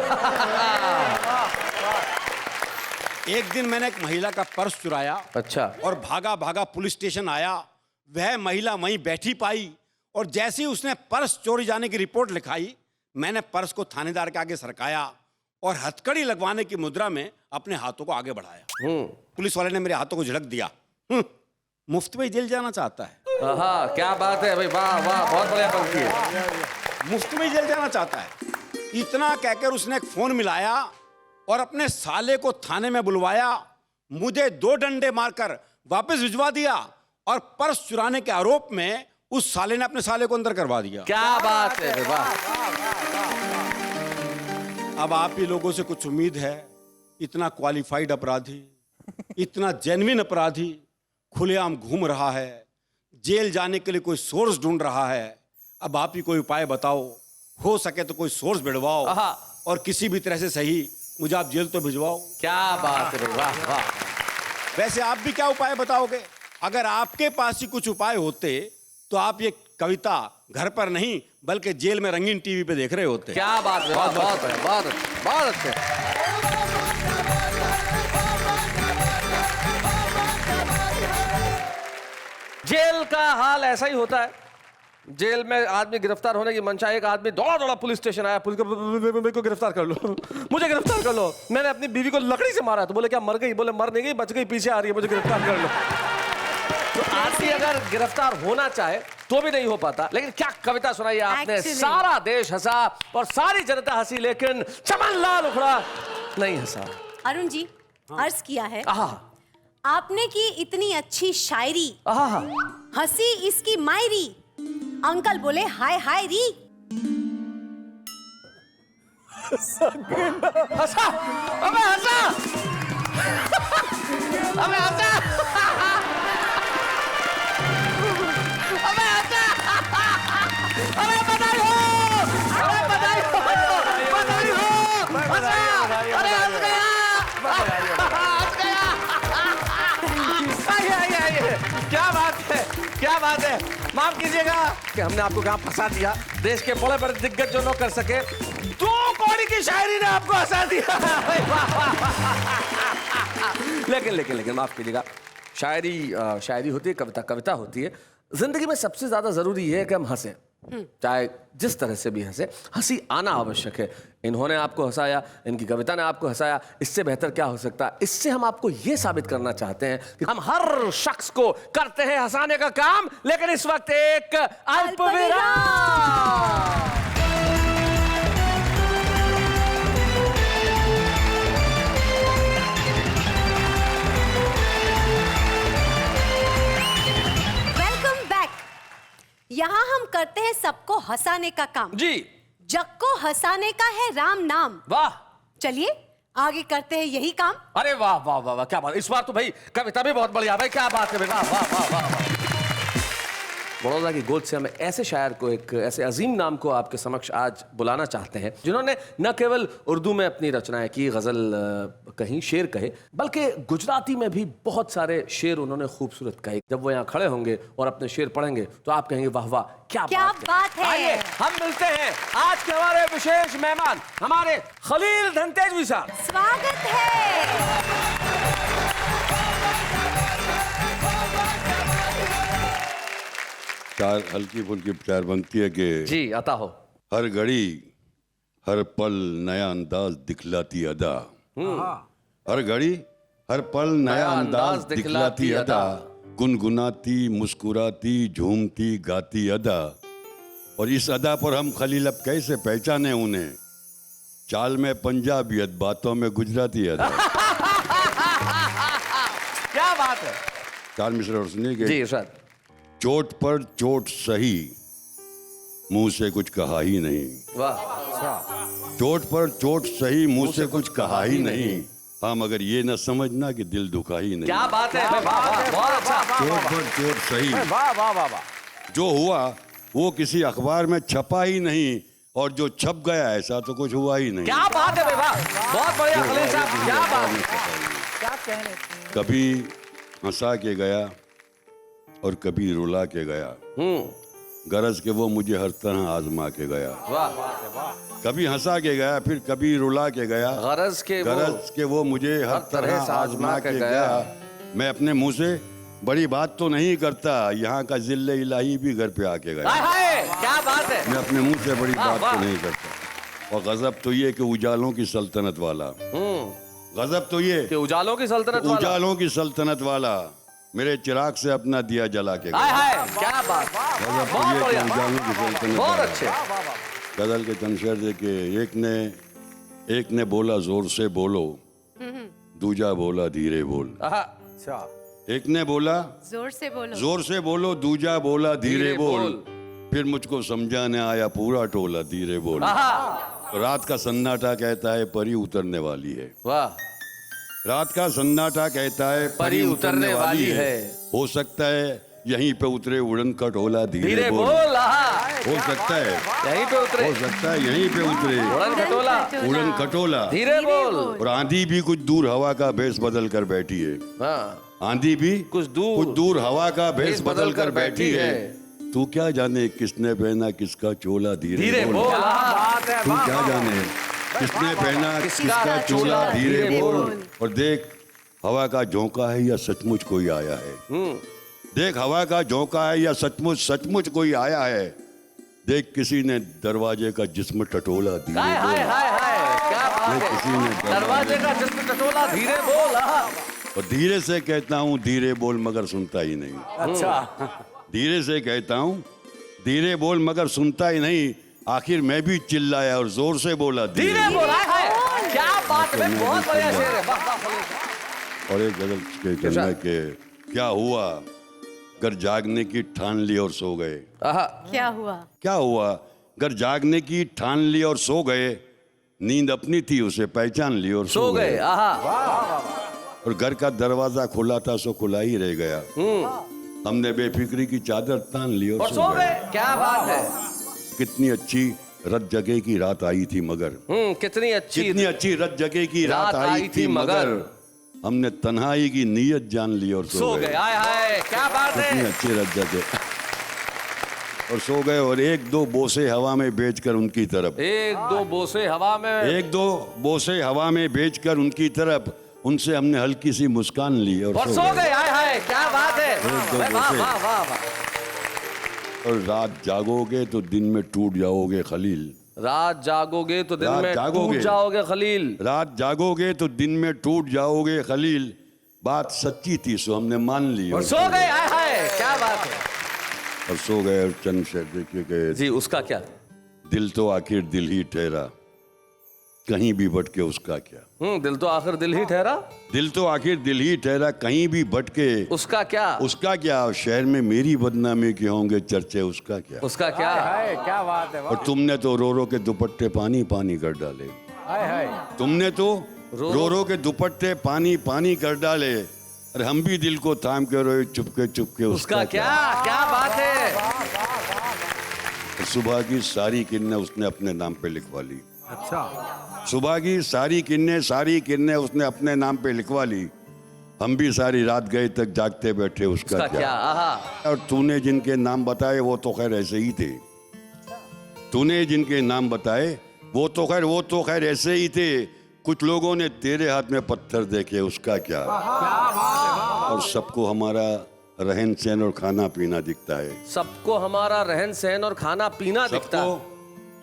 एक दिन मैंने एक महिला का पर्स चुराया। अच्छा। और भागा भागा पुलिस स्टेशन आया। वह महिला वहीं बैठी पाई और जैसे ही उसने पर्स चोरी जाने की रिपोर्ट लिखाई, मैंने पर्स को थानेदार के आगे सरकाया और हथकड़ी लगवाने की मुद्रा में अपने हाथों को आगे बढ़ाया। पुलिस वाले ने मेरे हाथों को झड़क दिया। मुफ्त में जेल जाना चाहता है। क्या बात है भाई, वाह वाह, बहुत बढ़िया पंक्ति है। मुफ्त में जेल जाना चाहता है। इतना कहकर उसने एक फोन मिलाया और अपने साले को थाने में बुलवाया। मुझे 2 डंडे मारकर वापस भिजवा दिया और पर्स चुराने के आरोप में उस साले ने अपने साले को अंदर करवा दिया। क्या बात है, वाह। अब आप ही लोगों से कुछ उम्मीद है? इतना क्वालिफाइड अपराधी, इतना जेन्युइन अपराधी खुलेआम घूम रहा है, जेल जाने के लिए कोई सोर्स ढूंढ रहा है। अब आप ही कोई उपाय बताओ, हो सके तो कोई सोर्स भिड़वाओ और किसी भी तरह से सही मुझे आप जेल तो भिजवाओ। क्या बात है, वाह वाह। वैसे आप भी क्या उपाय बताओगे? अगर आपके पास ही कुछ उपाय होते तो आप ये कविता घर पर नहीं बल्कि जेल में रंगीन टीवी पे देख रहे होते हैं। क्या बात है, बहुत है, बहुत अच्छे। जेल का हाल ऐसा ही होता है। जेल में आदमी गिरफ्तार होने की मंशा, एक आदमी दौड़ा दौड़ा पुलिस स्टेशन आया, पुलिस को मेरे को गिरफ्तार कर लो, मुझे गिरफ्तार कर लो, मैंने अपनी बीवी को लकड़ी से मारा। तो बोले क्या मर गई? बोले मर नहीं गई, बच गई, पीछे आ रही है, मुझे गिरफ्तार कर लो। तो आदमी अगर गिरफ्तार होना चाहे तो भी नहीं हो पाता। लेकिन क्या कविता सुनाई आपने। Actually. सारा देश हंसा और सारी जनता हंसी, लेकिन चमन लाल उखड़ा नहीं हंसा। अरुण जी, अर्ज किया है आहा आपने की इतनी अच्छी शायरी, आहा हंसी इसकी मायरी, अंकल बोले हाय हाय री। हंसा, अबे हंसा, अबे हंसा, अबे हंसा, अरे बधाई हो, अरे बधाई हो, बधाई हो, हंसा, अरे हंस गया, हंस गया। आइए, क्या बात है, क्या बात है। माफ कीजिएगा कि हमने आपको कहाँ फंसा दिया। देश के बड़े बड़े दिग्गज जो न कर सके, 2 कौड़ी की शायरी ने आपको हंसा दिया। लेकिन माफ कीजिएगा, शायरी होती है, कविता कविता होती है। जिंदगी में सबसे ज्यादा जरूरी है कि हम हंसें, चाहे जिस तरह से भी हंसे। हंसी आना आवश्यक है। इन्होंने आपको हंसाया, इनकी कविता ने आपको हंसाया, इससे बेहतर क्या हो सकता है। इससे हम आपको यह साबित करना चाहते हैं कि हम हर शख्स को करते हैं हंसाने का काम। लेकिन इस वक्त एक अल्प विराम। यहाँ हम करते हैं सबको हंसाने का काम जी। जग को हंसाने का है राम नाम। वाह, चलिए आगे करते हैं यही काम। अरे वाह वाह वाह वाह, क्या बात। इस बार तो भाई कविता भी बहुत बढ़िया भाई, क्या बात है भाई, वाह वाह वाह वाह। बड़ौदा की गोद से हम ऐसे शायर को, एक ऐसे अजीम नाम को आपके समक्ष आज बुलाना चाहते हैं, जिन्होंने न केवल उर्दू में अपनी रचनाएं की, गजल कहीं, शेर कहे, बल्कि गुजराती में भी बहुत सारे शेर उन्होंने खूबसूरत कहे। जब वो यहाँ खड़े होंगे और अपने शेर पढ़ेंगे तो आप कहेंगे वाह वाह, क्या बात है। आइए हम मिलते हैं आज के हमारे विशेष मेहमान, हमारे खलील धनतेजवी साहब। स्वागत है। चार हल्की फुल्की प्यार बनती है कि जी आता हो। हर घड़ी हर पल नया अंदाज दिखलाती अदा, हर घड़ी हर पल नया अंदाज दिखलाती अदा, गुनगुनाती मुस्कुराती झूमती गाती अदा। और इस अदा पर हम खलील अब कैसे पहचाने उन्हें, चाल में पंजाबियत बातों में गुजराती अदा। क्या बात है। चार मिसरे और सुनिए जी इरशाद। चोट पर चोट सही, मुंह से कुछ कहा ही नहीं। वाह, चोट पर चोट सही, मुंह से कुछ कहा ही नहीं। हाँ मगर ये न समझना कि दिल दुखा ही नहीं। क्या बात है, बहुत अच्छा। चोट पर चोट सही, वाह वाह वाह वाह। जो हुआ वो किसी अखबार में छपा ही नहीं, और जो छप गया ऐसा तो कुछ हुआ ही नहीं। क्या बात है भाई, वाह, बहुत बढ़िया खलील साहब, क्या बात है। कभी हंसा के गया और कभी रुला के गया, गरज के वो मुझे हर तरह आजमा के गया। वाह, कभी हंसा के गया फिर कभी रुला के गया, गरज के वो मुझे हर तरह आजमा के गया। मैं अपने मुंह से बड़ी बात तो नहीं करता, यहाँ का जिल्ले इलाही भी घर पे आके गया। क्या बात है। मैं अपने मुंह से बड़ी बात तो नहीं करता। और गजब तो ये कि उजालों की सल्तनत वाला, गजब तो ये कि उजालों की सल्तनत वाला, उजालों की सल्तनत वाला मेरे चिराग से अपना दिया जला के गया। क्या बात, गजब तो ये कि उजालों की सल्तनत बहुत वाला। अच्छे। गजल के चंद शेर थे कि एक ने बोला जोर से बोलो, दूजा बोला धीरे बोल। एक ने बोला जोर से बोलो, दूजा बोला धीरे बोल। फिर मुझको समझाने आया पूरा टोला, धीरे बोल। रात का सन्नाटा कहता है परी उतरने वाली है। वाह, रात का सन्नाटा कहता है परी उतरने वाली है। हो सकता है यहीं पे उतरे उड़न खटोला, धीरे बोल। हो सकता है यहीं पे उतरे, हो सकता है यहीं पे उतरे उड़न खटोला, धीरे बोल। और आंधी भी कुछ दूर हवा का भेष बदल कर बैठी है। आंधी भी कुछ दूर हवा का भेष बदल कर बैठी है। तू क्या जाने किसने पहना किसका चोला धीरे धीरे बोल। बोल। बात है, तू वाह, क्या वाह। जाने किसने पहना किसका किसका चोला चोला धीरे धीरे बोल। बोल। और देख हवा का झोंका है या सचमुच कोई आया है। देख हवा का झोंका है या सचमुच सचमुच कोई आया है। देख किसी ने दरवाजे का जिस्म टटोला धीरे हाय हाय बोल। हाय हाय, क्या बात देख किसी ने है। दरवाजे का जिस्म टटोला धीरे बोल। हाँ। और धीरे से कहता हूँ धीरे बोल मगर सुनता ही नहीं। अच्छा। धीरे से कहता हूँ धीरे बोल मगर सुनता ही नहीं। आखिर मैं भी चिल्लाया और जोर से बोला धीरे बोल। हाय हाय, क्या बात है, बहुत बढ़िया शेर है। वाह वाह खलील। और एक गजल के कहना है कि क्या हुआ अगर जागने की ठान ली और सो गए। आहा। क्या हुआ? क्या हुआ अगर जागने की ठान ली और सो गए। नींद अपनी थी उसे पहचान ली और सो गए। आहा। और घर का दरवाजा खुला था सो खुला ही रह गया। हमने बेफिक्री की चादर तान ली और और सो गए। क्या बात है। कितनी अच्छी रत जगह की रात आई थी मगर। कितनी अच्छी रत जगह की रात आई थी मगर हमने तन्हाई की नीयत जान ली और सो गए। हाय हाय, क्या बात कितनी है। अच्छी रत जगह और सो गए। और एक दो बोसे हवा में बेचकर उनकी तरफ एक दो बोसे हवा में। एक दो बोसे हवा में बेचकर उनकी तरफ उनसे हमने हल्की सी मुस्कान ली और सो गए। हाय हाय, क्या बात है। दो वाह बोसे। वाह वाह वाह। और रात जागोगे तो दिन में टूट जाओगे खलील। रात जागोगे तो दिन रात में जागोगे। टूट जाओगे खलील। रात जागोगे तो दिन में टूट जाओगे खलील। बात सच्ची थी सो हमने मान ली और सो गए। हाय हाय, क्या बात है। और सो गए। और चंद शेर देखिए कि जी उसका क्या। दिल तो आखिर दिल ही ठहरा कहीं भी भटके उसका क्या। दिल तो आखिर दिल ही ठहरा। दिल तो आखिर दिल ही ठहरा कहीं भी भटके उसका क्या। उसका क्या। शहर में मेरी बदनामी के होंगे चर्चे उसका क्या। उसका क्या। क्या बात है। और तुमने तो रो रो के दुपट्टे पानी पानी कर डाले। हाय हाय। तुमने तो रो रो के दुपट्टे पानी पानी कर डाले। और हम भी दिल को थाम के रोए चुपके चुपके उसका क्या। क्या बात है। और सुबह की सारी किरणें उसने अपने नाम पे लिखवा ली। अच्छा। सुबह की सारी किरणें उसने अपने नाम पे लिखवा ली। हम भी सारी रात गए तक जागते बैठे उसका उसका क्या। आहा। और तूने जिनके नाम बताए वो तो खैर ऐसे ही थे। तूने जिनके नाम बताए वो तो खैर ऐसे ही थे। कुछ लोगों ने तेरे हाथ में पत्थर देखे उसका क्या। और सबको हमारा रहन सहन और खाना पीना दिखता है। सबको हमारा रहन सहन और खाना पीना दिखता है।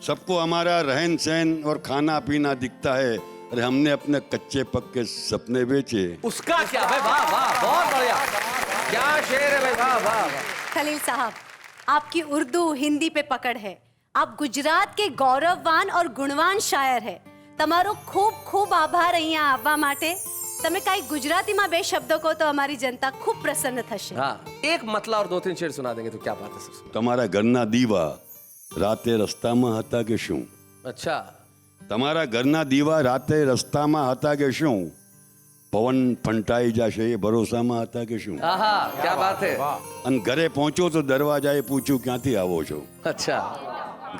सबको हमारा रहन सहन और खाना पीना दिखता है। अरे हमने अपने कच्चे पक्के सपने बेचे उसका क्या। भाई वाह वाह, बहुत बढ़िया। क्या शेर है भाई, वाह वाह वाह। खलील साहब, आपकी उर्दू हिंदी पे पकड़ है। आप गुजरात के गौरववान और गुणवान शायर है। તમારો ખૂબ ખૂબ આભાર અહીંયા આવવા માટે। તમે કાંઈ ગુજરાતીમાં બે શબ્દો કહો તો અમારી જનતા ખૂબ પ્રસન્ન થશે। हाँ, एक मतला और 2-3 शेर सुना देंगे तो क्या बात है सबसे। તમારા ઘરના દીવા રાતે રસ્તામાં હતા કે શું। अच्छा। તમારા ઘરના દીવા રાતે રસ્તામાં હતા કે શું। પવન ફંટાઈ જશે એ ભરોસામાં હતા કે શું। आहा, क्या बात है। અને ઘરે પહોંચો તો દરવાજાએ પૂછ્યું ક્યાંથી આવો છો। अच्छा।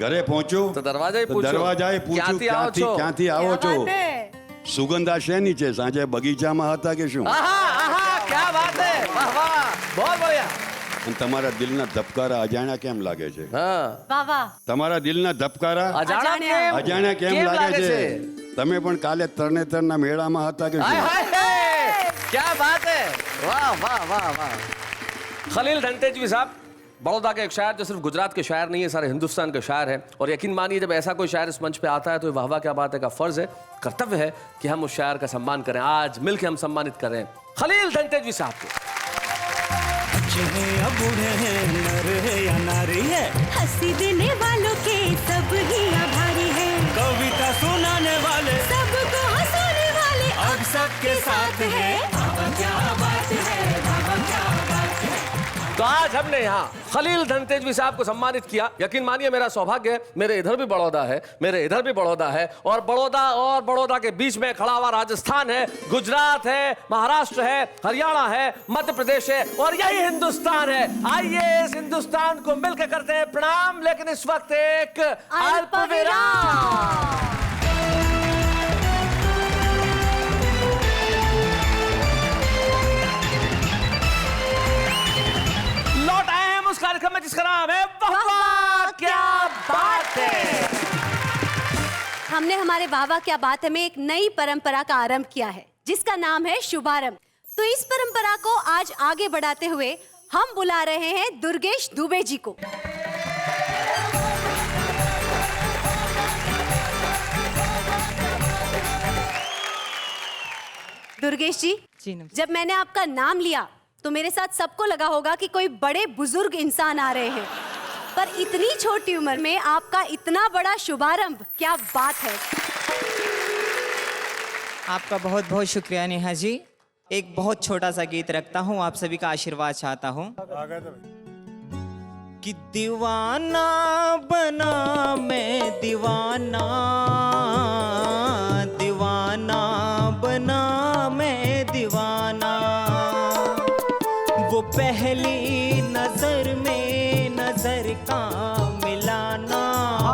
ઘરે પહોંચો तो દરવાજાએ પૂછો દરવાજાએ પૂછ્યું ક્યાંથી આવો છો। क्या बात है। સુગંધ આ શેની છે સાંજે બગીચામાં હતા કે શું। आहा, आहा, क्या बात है। वाह वाह, बहुत बढ़िया। અને તમારા દિલના ધબકારા અજાણ્યા કેમ લાગે છે। हाँ। वाह वाह। તમારા દિલના ધબકારા અજાણ્યા કેમ લાગે છે। તમે પણ કાલે તરણેતરના મેળામાં હતા કે हाय શું। हाय हाय, क्या बात है। वाह वाह वाह वाह। खलील धनतेजवी साहब, बड़ौदा के एक शायर जो सिर्फ गुजरात के शायर नहीं है, सारे हिंदुस्तान के शायर हैं। और यकीन मानिए जब ऐसा कोई शायर इस मंच पे आता है तो वाह वाह क्या बात है का फर्ज है, कर्तव्य है कि हम उस शायर का सम्मान करें। आज मिलकर हम सम्मानित कर रहे हैं खलील धनतेजवी साहब को। अच्छे हैं या बूढ़े हैं, नर है या नारी है, हंसी देने वालों के सब ही आभारी है। कविता सुनाने वाले सबको हंसाने वाले अब सबके साथ है। क्या बात है। तो आज हमने यहाँ खलील धनतेजवी साहब को सम्मानित किया। यकीन मानिए मेरा सौभाग्य है, मेरे इधर भी बड़ौदा है, मेरे इधर भी बड़ौदा है, और बड़ौदा के बीच में खड़ा हुआ राजस्थान है, गुजरात है, महाराष्ट्र है, हरियाणा है, मध्य प्रदेश है, और यही हिंदुस्तान है। आइए इस हिंदुस्तान को मिलकर करते हैं प्रणाम, लेकिन इस वक्त एक अल्प विराम। लौट आए हम उस कार्यक्रम में जिसका नाम है हमने हमारे वाह वाह क्या बात है में एक नई परंपरा का आरंभ किया है जिसका नाम है शुभारंभ। तो इस परंपरा को आज आगे बढ़ाते हुए हम बुला रहे हैं दुर्गेश दुबे जी को। दुर्गेश जी, जब मैंने आपका नाम लिया तो मेरे साथ सबको लगा होगा कि कोई बड़े बुजुर्ग इंसान आ रहे हैं, पर इतनी छोटी उम्र में आपका इतना बड़ा शुभारंभ, क्या बात है। आपका बहुत बहुत शुक्रिया नेहा जी। एक बहुत छोटा सा गीत रखता हूँ, आप सभी का आशीर्वाद चाहता हूँ। कि दीवाना बना मैं दीवाना, दीवाना बना मैं दीवाना, वो पहली नजर में नजर का मिलाना,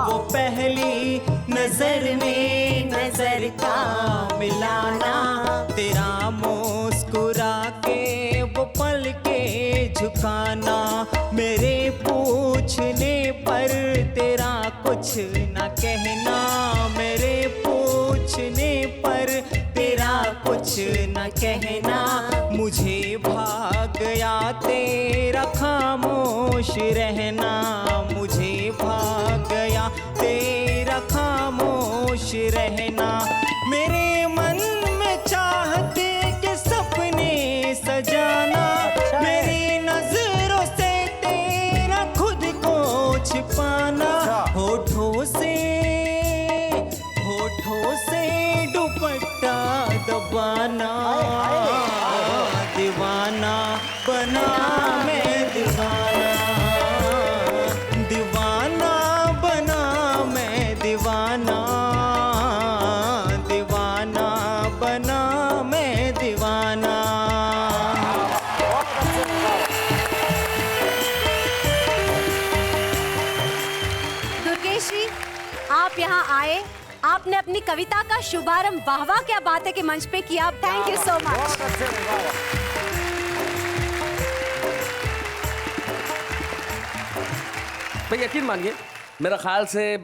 वो पहली नजर में नजर का मिलाना, तेरा मुस्कुरा के वो पल के झुकाना, मेरे पूछने पर तेरा कुछ न कहना, मेरे पूछने पर तेरा कुछ न कहना, मुझे भाग गया तेरा खामोश रहना, मुझे भाग गया तेरा खामोश रहना, मेरे मन में चाहते के सपने सजाना, मेरी नजरों से तेरा खुद को छिपाना, होठों से दुपट्टा दबाना, दीवाना बना मैं दीवाना, दीवाना बना मैं दीवाना, दीवाना बना मैं दीवाना। दुर्गेश जी, आप यहाँ आए, आपने अपनी कविता का शुभारंभ वाह वाह क्या बात है के मंच पे किया। Thank you so much. भाई यकीन मानिए, मेरा ख्याल से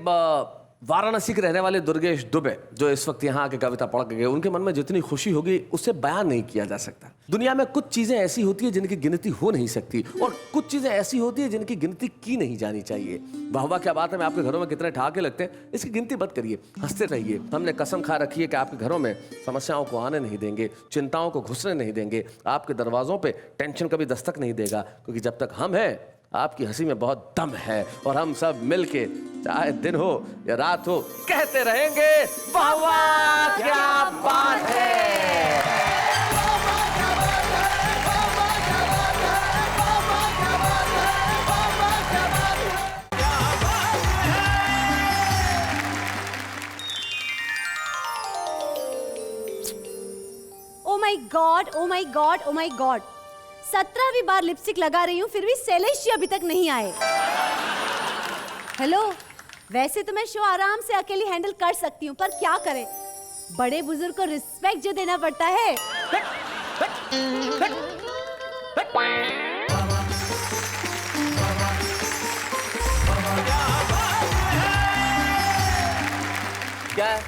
वाराणसी के रहने वाले दुर्गेश दुबे जो इस वक्त यहाँ आके कविता पढ़ के गए, उनके मन में जितनी खुशी होगी उससे बयान नहीं किया जा सकता। दुनिया में कुछ चीजें ऐसी होती है जिनकी गिनती हो नहीं सकती और कुछ चीजें ऐसी होती है जिनकी गिनती की नहीं जानी चाहिए। वाह वाह क्या बात है, मैं आपके घरों में कितने ठहाके लगते हैं इसकी गिनती मत करिए, हंसते रहिए। हमने कसम खा रखी है कि आपके घरों में समस्याओं को आने नहीं देंगे, चिंताओं को घुसने नहीं देंगे, आपके दरवाजों पे टेंशन कभी दस्तक नहीं देगा, क्योंकि जब तक हम हैं आपकी हंसी में बहुत दम है और हम सब मिलके चाहे दिन हो या रात हो कहते रहेंगे वाह वाह क्या बात है। Oh my God, oh my God, oh my God, 17वीं बार लिपस्टिक लगा रही हूँ फिर भी शैलेश जी अभी तक नहीं आए। हेलो, वैसे तो मैं शो आराम से अकेली हैंडल कर सकती हूँ, पर क्या करें, बड़े बुजुर्ग को रिस्पेक्ट जो देना पड़ता है। क्या है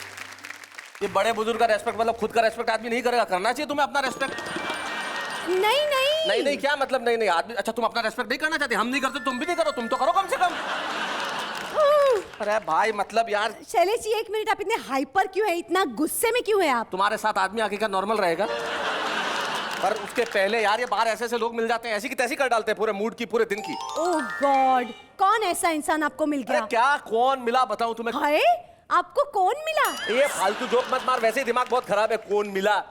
ये बड़े बुजुर्ग का रेस्पेक्ट मतलब खुद का रेस्पेक्ट आदमी नहीं करेगा? करना चाहिए तुम्हें अपना रेस्पेक्ट। नहीं नहीं नहीं नहीं क्या मतलब नहीं नहीं आदमी? अच्छा तुम अपना रेस्पेक्ट नहीं करना चाहते? हम नहीं करते तुम भी नहीं करो, तुम तो करो कम से कम। अरे भाई मतलब यार शैलेश जी एक मिनट, आप इतने हाइपर क्यों है, इतना गुस्से में क्यों है आप? तुम्हारे साथ आदमी आगे का नॉर्मल रहेगा, पर उसके पहले यार ये बाहर ऐसे ऐसे लोग मिल जाते हैं, ऐसी की तैसी कर डालते हैं पूरे मूड की, पूरे दिन की। ओह गॉड, कौन ऐसा इंसान आपको मिल गया? अरे क्या कौन मिला बताऊं तुम्हें? हाय, आपको कौन मिला? ये फालतू जोक मत मार, वैसे ही दिमाग बहुत खराब है। कौन मिला,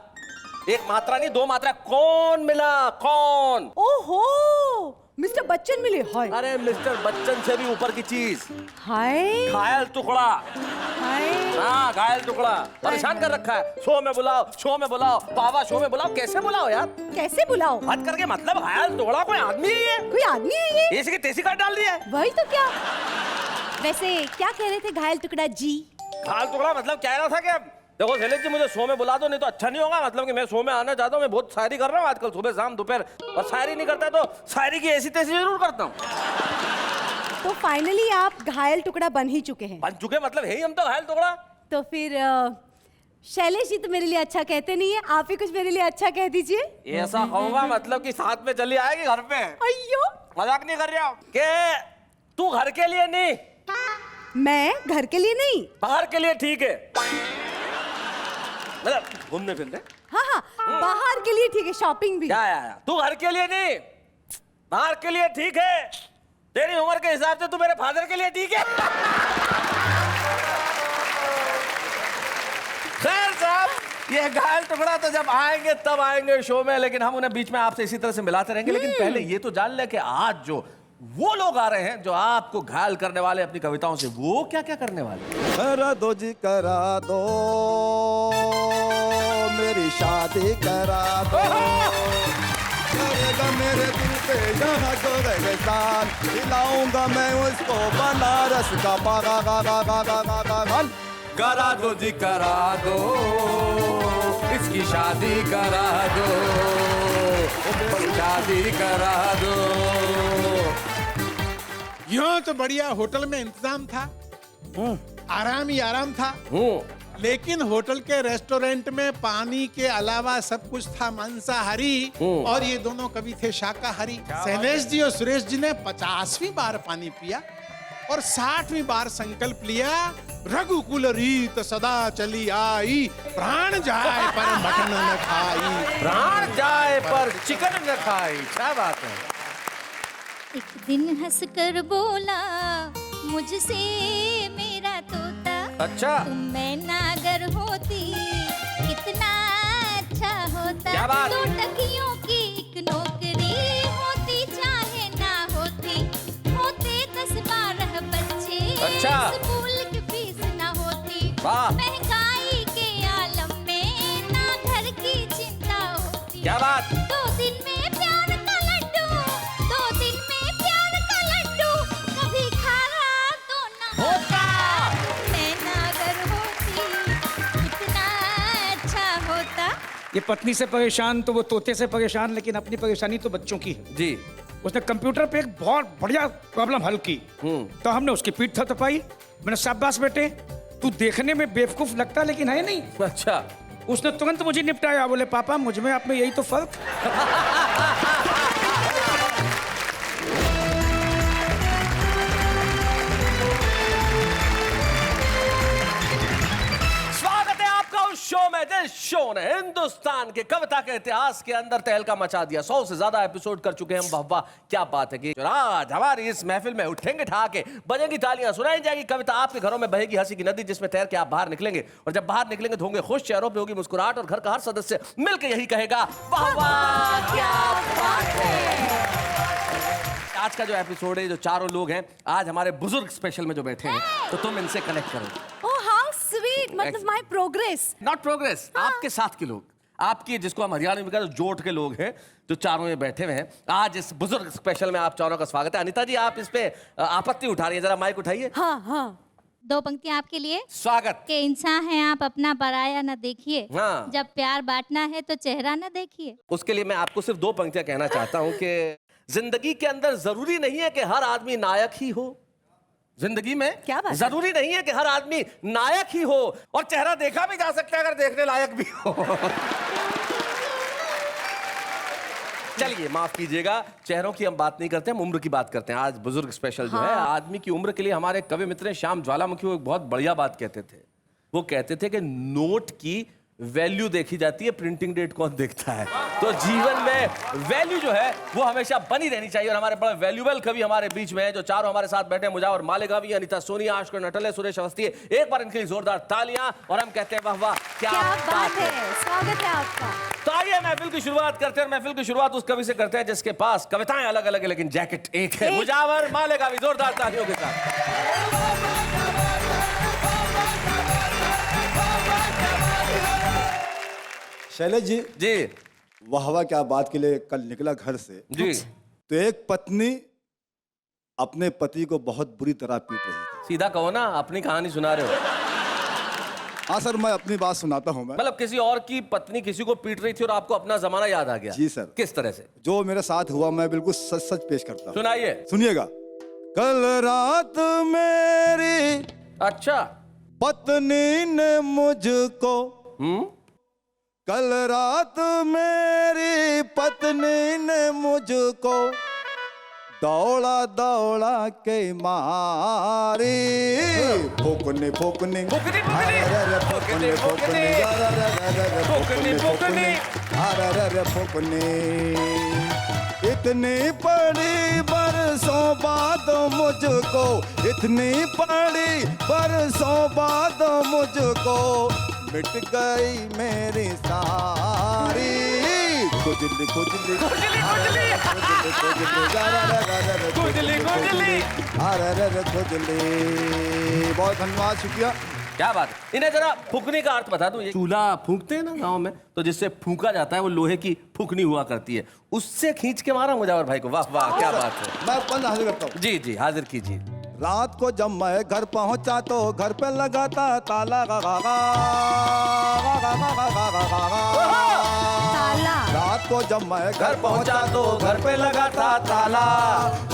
एक मात्रा नहीं दो मात्रा, कौन मिला कौन? ओहो, मिस्टर बच्चन मिले। हाय, अरे मिस्टर बच्चन से भी ऊपर की चीज, हाय घायल टुकड़ा। हाय, हाँ घायल टुकड़ा, परेशान कर रखा है। शो में बुलाओ, शो में बुलाओ, बाबा शो में बुलाओ, कैसे बुलाओ यार? कैसे बुलाओ? हद करके मतलब घायल टुकड़ा कोई आदमी है ये? कोई आदमी है ये? ऐसी की तैसी काट डाल दिया है। वही तो क्या। वैसे क्या कह रहे थे घायल टुकड़ा जी? घायल टुकड़ा मतलब कह रहा था कि देखो शैलेश जी मुझे शो में बुला दो, नहीं तो अच्छा नहीं होगा। मतलब कि मैं शो में आना चाहता हूँ, मैं बहुत शायरी कर रहा हूँ आजकल, सुबह शाम दोपहर, और शायरी नहीं करता तो शायरी की ऐसी तैसी जरूर करता हूँ। तो फाइनली आप घायल टुकड़ा बन ही चुके हैं। बन चुके मतलब है ही हम तो घायल टुकड़ा। तो फिर शैलेश जी तो मेरे लिए अच्छा कहते नहीं है, आप ही कुछ मेरे लिए अच्छा कह दीजिए। ऐसा कहूंगा मतलब कि साथ में चली आएगी घर पे। अयो, मजाक नहीं कर रहा हूँ कि तू घर के लिए नहीं, मैं घर के लिए नहीं, बाहर के लिए ठीक है, मतलब घूमने फिरने। हाँ हाँ, बाहर के लिए ठीक है, शॉपिंग भी। क्या यार, तू घर के लिए नहीं, बाहर के लिए ठीक है। तेरी उम्र के हिसाब से तू मेरे फादर के लिए ठीक है। खैर साहब, ये घायल टुकड़ा तो जब आएंगे तब आएंगे शो में, लेकिन हम उन्हें बीच में आपसे इसी तरह से मिलाते रहेंगे। लेकिन पहले ये तो जान ले कि आज जो वो लोग आ रहे हैं जो आपको घायल करने वाले अपनी कविताओं से, वो क्या क्या करने वाले। करा दो जी करा दो, मेरी शादी करा दो, करेगा मेरे दिल पे यहाँ तो रेगिस्तान, खिलाऊंगा मैं उसको बनारस का पागा गा गा गा गा गा गा गा। करा दो जी करा दो, इसकी शादी करा दो, शादी करा दो। यूं तो बढ़िया होटल में इंतजाम था, आराम ही आराम था, लेकिन होटल के रेस्टोरेंट में पानी के अलावा सब कुछ था मांसाहारी, और ये दोनों कवि थे शाकाहारी। शैलेश जी और सुरेश जी ने 50वीं बार पानी पिया और 60वीं बार संकल्प लिया, रघुकुल रीत सदा चली आई, प्राण जाए पर मटन न खाई, प्राण जाए पर चिकन न खाई। क्या बात है। एक दिन हंसकर बोला मुझसे मेरा तोता, अच्छा, तुम मैं नागर होती कितना अच्छा होता। क्या बात? दो टकियों की एक नौकरी होती चाहे ना होती, होते 10-12 बच्चे, अच्छा, स्कूल की फीस ना होती, वाह, महंगाई के आलम में ना घर की चिंता होती। क्या बात? 2 दिन में प्यार का लड्डू, 2 दिन में प्यार का लड्डू, कभी खारा तो ना होता, मैं नागर होती कितना अच्छा होता। ये पत्नी से परेशान तो वो तोते से परेशान, लेकिन अपनी परेशानी तो बच्चों की है जी। उसने कंप्यूटर पे एक बहुत बढ़िया प्रॉब्लम हल की, तो हमने उसकी पीठ थपथपाई। मैंने शाबाश बेटे, तू देखने में बेवकूफ लगता लेकिन है नहीं। अच्छा, उसने तुरंत मुझे निपटाया। बोले पापा मुझ में आप में यही तो फर्क। स्वागत है आपका उस शो में जिस शो ने हिंदुस्तान के कविता के इतिहास के अंदर तहलका मचा दिया। 100 से ज्यादा एपिसोड कर चुके हैं हम। वाह वाह, क्या बात है कि आज हमारी इस महफिल में उठेंगे ठाके, बजेंगी तालियां, सुनाई जाएगी कविता, आपके घरों में बहेगी हंसी की नदी जिसमें तैर के आप बाहर निकलेंगे, और जब बाहर निकलेंगे तो होंगे खुश, चेहरों पे होगी मुस्कुराहट, और घर का हर सदस्य मिलकर यही कहेगा वाह वाह क्या बात है। आज का जो एपिसोड है, जो चारों लोग हैं आज हमारे बुजुर्ग स्पेशल में जो बैठे हैं, तो तुम इनसे कनेक्ट करो। ओह हाउ स्वीट, मतलब माय प्रोग्रेस। नॉट प्रोग्रेस, आपके साथ के लोग, आपकी जिसको हम हरियाणा में कहते हैं जोट के लोग हैं, जो चारों ये बैठे हुए हैं। आज इस बुजुर्ग स्पेशल में आप चारों का स्वागत है। अनिता जी, आप इस पे आपत्ति उठा रही है, जरा माइक उठाइए। हाँ हाँ, 2 पंक्तियां आपके लिए। स्वागत। के इंसान हैं आप, अपना पराया न देखिए, हाँ। जब प्यार बांटना है तो चेहरा न देखिए। उसके लिए मैं आपको सिर्फ 2 पंक्तियां कहना चाहता हूं कि जिंदगी के अंदर जरूरी नहीं है कि हर आदमी नायक ही हो। जिंदगी में क्या बात है? जरूरी नहीं है कि हर आदमी नायक ही हो, और चेहरा देखा भी जा सकता है अगर देखने लायक भी हो। चलिए माफ कीजिएगा, चेहरों की हम बात नहीं करते, हम उम्र की बात करते हैं। आज बुजुर्ग स्पेशल जो है आदमी की उम्र के लिए हमारे कवि मित्र श्याम ज्वालामुखी वो एक बहुत बढ़िया बात कहते थे। वो कहते थे कि नोट की वैल्यू देखी जाती है, प्रिंटिंग डेट कौन देखता है। तो जीवन में वैल्यू जो है वो हमेशा बनी रहनी चाहिए, और हमारे बड़े वैल्यूबल कवि हमारे बीच में है जो चारों हमारे साथ बैठे हैं। मुजावर मालेगावी, अनिता सोनी, आशकर नटले, सुरेश अवस्थी। एक बार इनके लिए जोरदार तालियां, और हम कहते हैं वाह वाह क्या बात है। स्वागत है आपका। तो आइए महफिल की शुरुआत करते हैं। महफिल की शुरुआत उस कवि से करते हैं जिसके पास कविताएं अलग अलग है लेकिन जैकेट एक है। मुजावर मालेगावी, जोरदार तालियों के साथ। शैलेश जी, जी वाह वाह क्या बात के लिए कल निकला घर से जी, तो एक पत्नी अपने पति को बहुत बुरी तरह पीट रही थी। सीधा कहो ना, अपनी कहानी सुना रहे हो। हाँ सर, मैं अपनी बात सुनाता हूँ। मैं मतलब किसी और की पत्नी किसी को पीट रही थी और आपको अपना जमाना याद आ गया। जी सर। किस तरह से? जो मेरे साथ हुआ मैं बिल्कुल सच सच पेश करता हूँ। सुनाइए। सुनिएगा। कल रात मेरी अच्छा पत्नी ने मुझको कल रात मेरी पत्नी ने मुझको दौड़ा दौड़ा के मारी फूकने फूकने फूकनी, फूकने फूकने फूकनी। अरे फूकने इतनी पड़ी बरसों बाद मुझको इतनी पड़ी बरसों बाद मुझको मिट गई मेरी सारी खुजली खुजली अरे खुजली। बहुत धन्यवाद, शुक्रिया। क्या बात है। इन्हें जरा फूकने का अर्थ बता दूं। ये चूल्हा फूकते हैं ना गांव में, तो जिससे फूका जाता है वो लोहे की फूकनी हुआ करती है, उससे खींच के मारा मुजावर भाई को। वाह वाह, क्या बात है। मैं पंच हाजिर करता हूँ। जी जी, हाजिर कीजिए। रात को जब मैं घर पहुंचा तो घर पे लगाता ताला ताला। रात को जब मैं घर पहुंचा तो घर पे लगाता ताला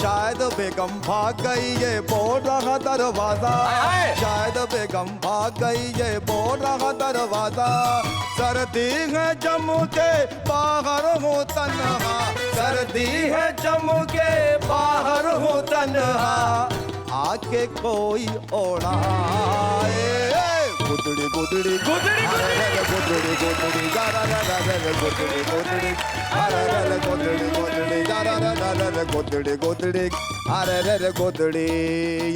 शायद बेगम भाग गई ये बोल रहा दरवाजा शायद बेगम भाग गई ये बोल रहा दरवाजा सर्दी है जम के बाहर हूँ तन्हा सर्दी है जम के बाहर हूँ तन्हा आके कोई ओढ़ाए गुदड़ी गुदड़ी गुदड़ी गुदड़ी गुदड़ी गारा गुदड़ी गुदड़ी अरे गुदड़ी गुदड़ी गारा गुदड़ी गुदड़ी अरे गुदड़ी।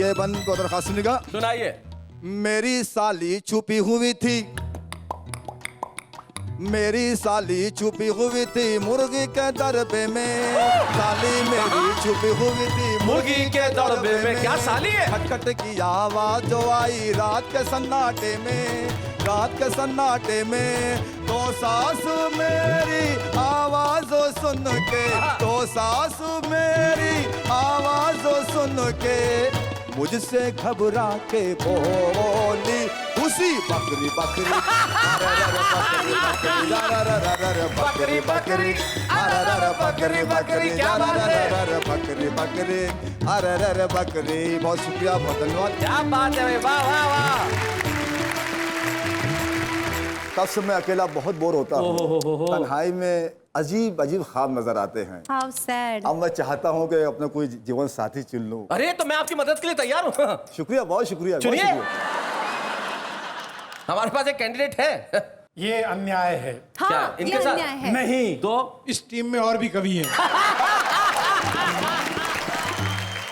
ये बंद को दरखास्त सुनिएगा। सुनाइए। मेरी साली छुपी हुई थी मेरी साली छुपी हुई थी मुर्गी के दरबे में साली मेरी छुपी हुई थी मुर्गी के दरबे में। क्या साली है? खटखट की आवाज जो आई रात के सन्नाटे में रात के सन्नाटे में तो सासू मेरी आवाज सुन के तो सासू मेरी आवाज सुन के मुझसे घबरा के बोली उसी बकरी बकरी बकरी बकरी बकरी बकरी क्या बात है बकरी बकरी अरे बकरी। बहुत शुक्रिया, बहुत धन्यवाद। क्या बात है, वाह वाह वाह। तब से मैं अकेला बहुत बोर होता हूँ, तन्हाई में अजीब अजीब ख्वाब नजर आते हैं। How sad. अब मैं चाहता हूँ कि अपना कोई जीवन साथी चुन लूं। अरे तो मैं आपकी मदद के लिए तैयार हूँ। शुक्रिया, बहुत शुक्रिया। चुनिए। हमारे पास एक कैंडिडेट है। ये अन्याय है। हाँ, क्या ये इनके साथ अन्याय है। नहीं तो इस टीम में और भी कवि हैं।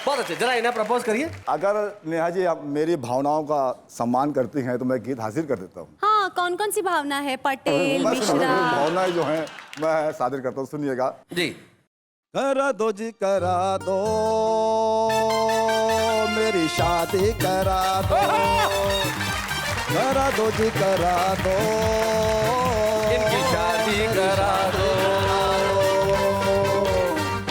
बहुत अच्छे, जरा इन्हें प्रपोज करिए। अगर नेहा जी आप मेरी भावनाओं का सम्मान करती हैं तो मैं गीत हासिल कर देता हूँ। हाँ, कौन कौन सी भावना है? पटेल, मिश्रा। भावनाएं जो हैं मैं सादर करता हूँ, सुनिएगा जी। करा दो जी करा दो मेरी शादी करा दो करा दो जी करा दो इनकी शादी करा दो।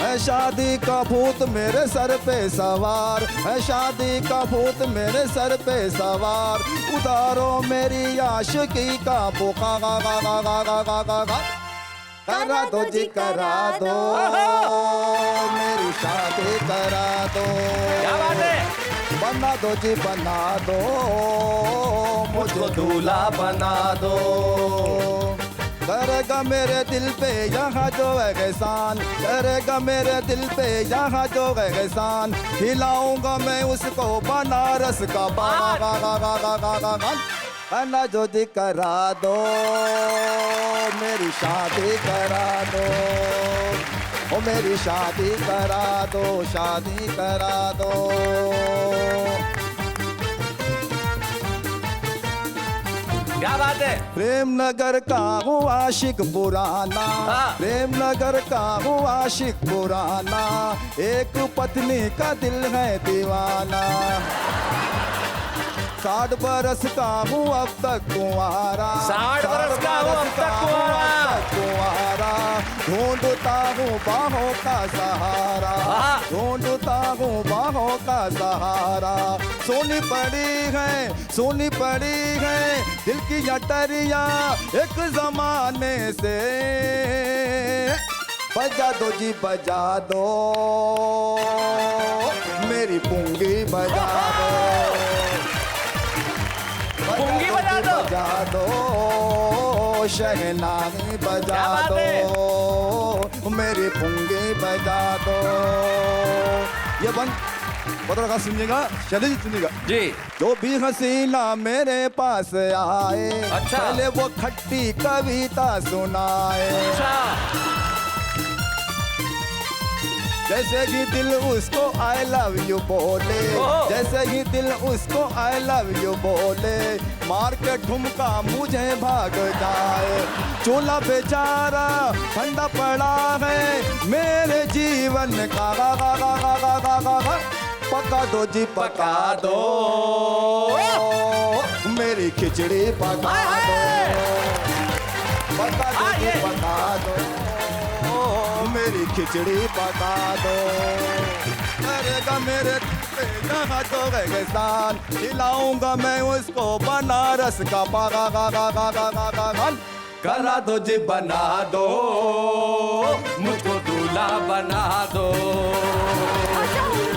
है शादी का भूत मेरे सर पे सवार है शादी का भूत मेरे सर पे सवार उतारो मेरी आशिकी का बुखा गा गा गा गा गा गा गा गा करा दो जी करा दो मेरी शादी करा दो। क्या बात है। बना दो जी बना दो मुझे दूल्हा बना दो करेगा मेरे दिल पे यहाँ जो है एहसान करेगा मेरे दिल पे यहाँ जो है एहसान खिलाऊंगा मैं उसको बनारस का बागा गा गा गा गा गा गा गा बना जो जी करा दो मेरी शादी करा दो ओ मेरी शादी करा दो शादी करा दो। क्या बात है। प्रेम नगर का हूँ आशिक पुराना प्रेम नगर का हूँ आशिक पुराना एक पत्नी का दिल है दीवाना 60 बरस का हूँ अब तक कुंवारा 60 बरस का हूँ अब तक कुंवारा ढूंढता हूँ बाहों का सहारा ढूंढता हूँ बाहों का सहारा सोनी पड़ी है दिल की अटरिया एक जमाने से बजा दो जी बजा दो मेरी पुंगी बजा दो पुंगी बजा दो। बजा दो, शहनाई बजा क्या बात दो, मेरी पुंगी बजा दो। ये बंद पता लगा, सुनिएगा, चलिए जी सुनिएगा जी। जो भी हसीना मेरे पास आए, अच्छा। पहले वो खट्टी कविता सुनाए। अच्छा। जैसे ही दिल उसको आई लव यू बोले, जैसे ही दिल उसको आई लव यू बोले, मार के ठुमका मुझे भाग जाए। चूल्हा बेचारा ठंडा पड़ा है मेरे जीवन का, गा गा गा गा गा गा गा गा। पका दो जी पका दो, मेरी खिचड़ी पका दो, पका दो जी पका दो, मेरी खिचड़ी पका दो। करेगा मेरे यहाँ तो रेगिस्तान, खिलाऊंगा मैं उसको बनारस का पागा गा गा गा गा गा गा गा। करा दो जी बना दो, मुझको दूल्हा बना दो,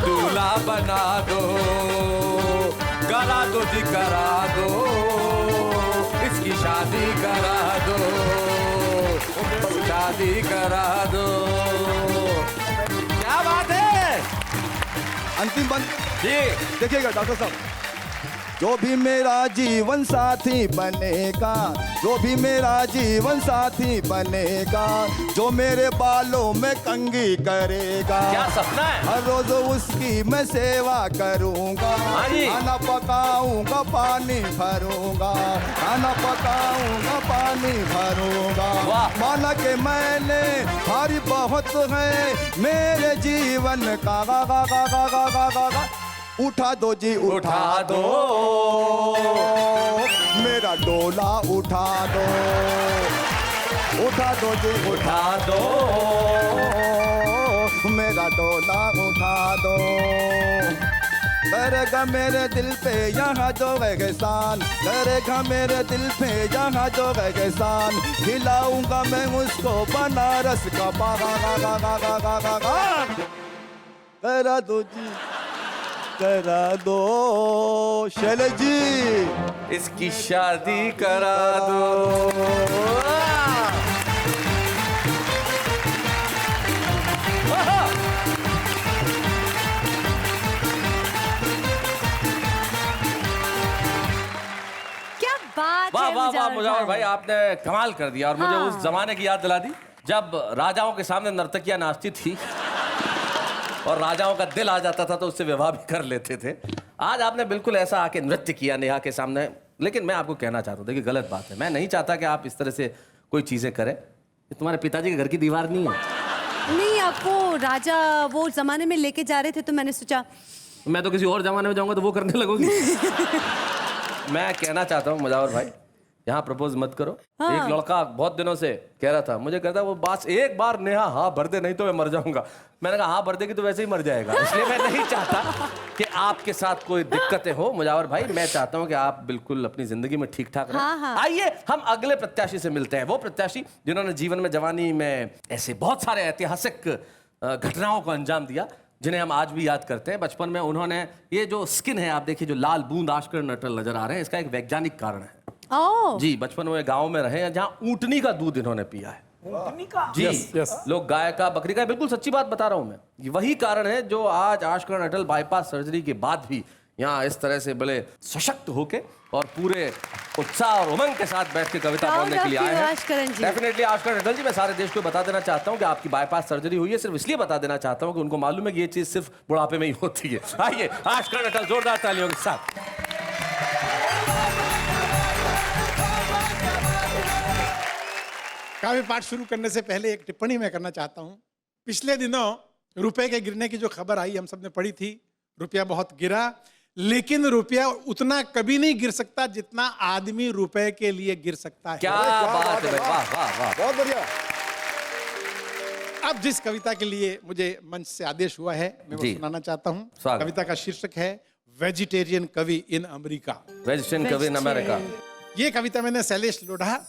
दूल्हा बना दो, करा दो जी करा दो, इसकी शादी करा दो, शादी करा दो। क्या बात है। अंतिम बंद जी। देखिएगा डॉक्टर साहब, जो भी मेरा जीवन साथी बनेगा, जो भी मेरा जीवन साथी बनेगा, जो मेरे बालों में कंघी करेगा, क्या सपना है। हर रोज उसकी मैं सेवा करूंगा, खाना पकाऊंगा पानी भरूंगा, खाना पकाऊंगा पानी भरूंगा। माना कि मैंने भारी बहुत है मेरे जीवन का, गा गा गा गा गा गा गा गा। उठा दो जी उठा दो, मेरा डोला उठा दो, उठा दो जी उठा दो, मेरा डोला उठा दो। करेगा मेरे दिल पे यहाँ जो एहसान, करेगा मेरे दिल पे यहाँ जो एहसान, खिलाऊंगा मैं उसको बनारस का पागा गा गा गा गा गा गा गा। करा दो जी, करा दो शैलेश जी, इसकी शादी करा दो। क्या बात वाह है वाह वाह मुजावर मुजावर भाई, आपने कमाल कर दिया और मुझे हाँ। उस जमाने की याद दिला दी जब राजाओं के सामने नर्तकियां नाचती थी और राजाओं का दिल आ जाता था तो उससे विवाह भी कर लेते थे। आज आपने बिल्कुल ऐसा आके नृत्य किया नेहा के सामने, लेकिन मैं आपको कहना चाहता हूँ, देखिए गलत बात है, मैं नहीं चाहता कि आप इस तरह से कोई चीजें करें। ये तुम्हारे पिताजी के घर की दीवार नहीं है। नहीं, आपको राजा वो जमाने में लेके जा रहे थे तो मैंने सोचा मैं तो किसी और जमाने में जाऊंगा तो वो करने लगोगी। मैं कहना चाहता हूँ मुजावर भाई, यहाँ प्रपोज मत करो। हाँ। एक लड़का बहुत दिनों से कह रहा था, मुझे कहता वो बस एक बार नेहा हाँ भर दे नहीं तो मैं मर जाऊंगा। मैंने कहा हाँ भर देगी तो वैसे ही मर जाएगा, इसलिए मैं नहीं चाहता कि आपके साथ कोई दिक्कतें हो मुजावर भाई। मैं चाहता हूँ कि आप बिल्कुल अपनी जिंदगी में ठीक ठाक रहें। हाँ, हाँ। आइए हम अगले प्रत्याशी से मिलते हैं, वो प्रत्याशी जिन्होंने जीवन में जवानी में ऐसे बहुत सारे ऐतिहासिक घटनाओं को अंजाम दिया जिन्हें हम आज भी याद करते हैं। बचपन में उन्होंने ये जो स्किन है आप देखिए, जो लाल बूंद आश्कर नटल नजर आ रहे हैं, इसका एक वैज्ञानिक कारण है। ओह जी, बचपन में गांव में रहे हैं जहां ऊंटनी का दूध इन्होंने पिया है। ऊँटनी का? जी Yes. लोग गाय का बकरी का, बिल्कुल सच्ची बात बता रहा हूं मैं। ये वही कारण है जो आज आश्कर अटल बाईपास सर्जरी के बाद भी यहाँ इस तरह से बड़े सशक्त होके और पूरे उत्साह और उमंग के साथ बैठ के कविता Proud बोलने के लिए of आए you, हैं। आश्करण जी। डेफिनेटली आश्कर अटल जी, मैं सारे देश को बता देना चाहता हूँ कि आपकी बाईपास सर्जरी हुई है, सिर्फ इसलिए बता देना चाहता हूँ कि उनको मालूम है कि ये चीज सिर्फ बुढ़ापे में ही होती है। आइए आश्कर अटल, जोरदार तालियों के साथ। काव्य पाठ शुरू करने से पहले एक टिप्पणी मैं करना चाहता हूँ। पिछले दिनों रुपए के गिरने की जो खबर आई हम सबने पढ़ी थी, रुपया बहुत गिरा, लेकिन रुपया उतना कभी नहीं गिर सकता जितना आदमी रुपए के लिए गिर सकता है। क्या बात है भाई, वाह वाह वाह, बहुत बढ़िया। अब जिस कविता के लिए मुझे मंच से आदेश हुआ है मैं वो जी। सुनाना चाहता हूँ। स्वागत। कविता का शीर्षक है वेजिटेरियन कवि इन अमेरिका। वेजिटेरियन कवि इन अमेरिका। ये कविता मैंने शैलेश लोढ़ा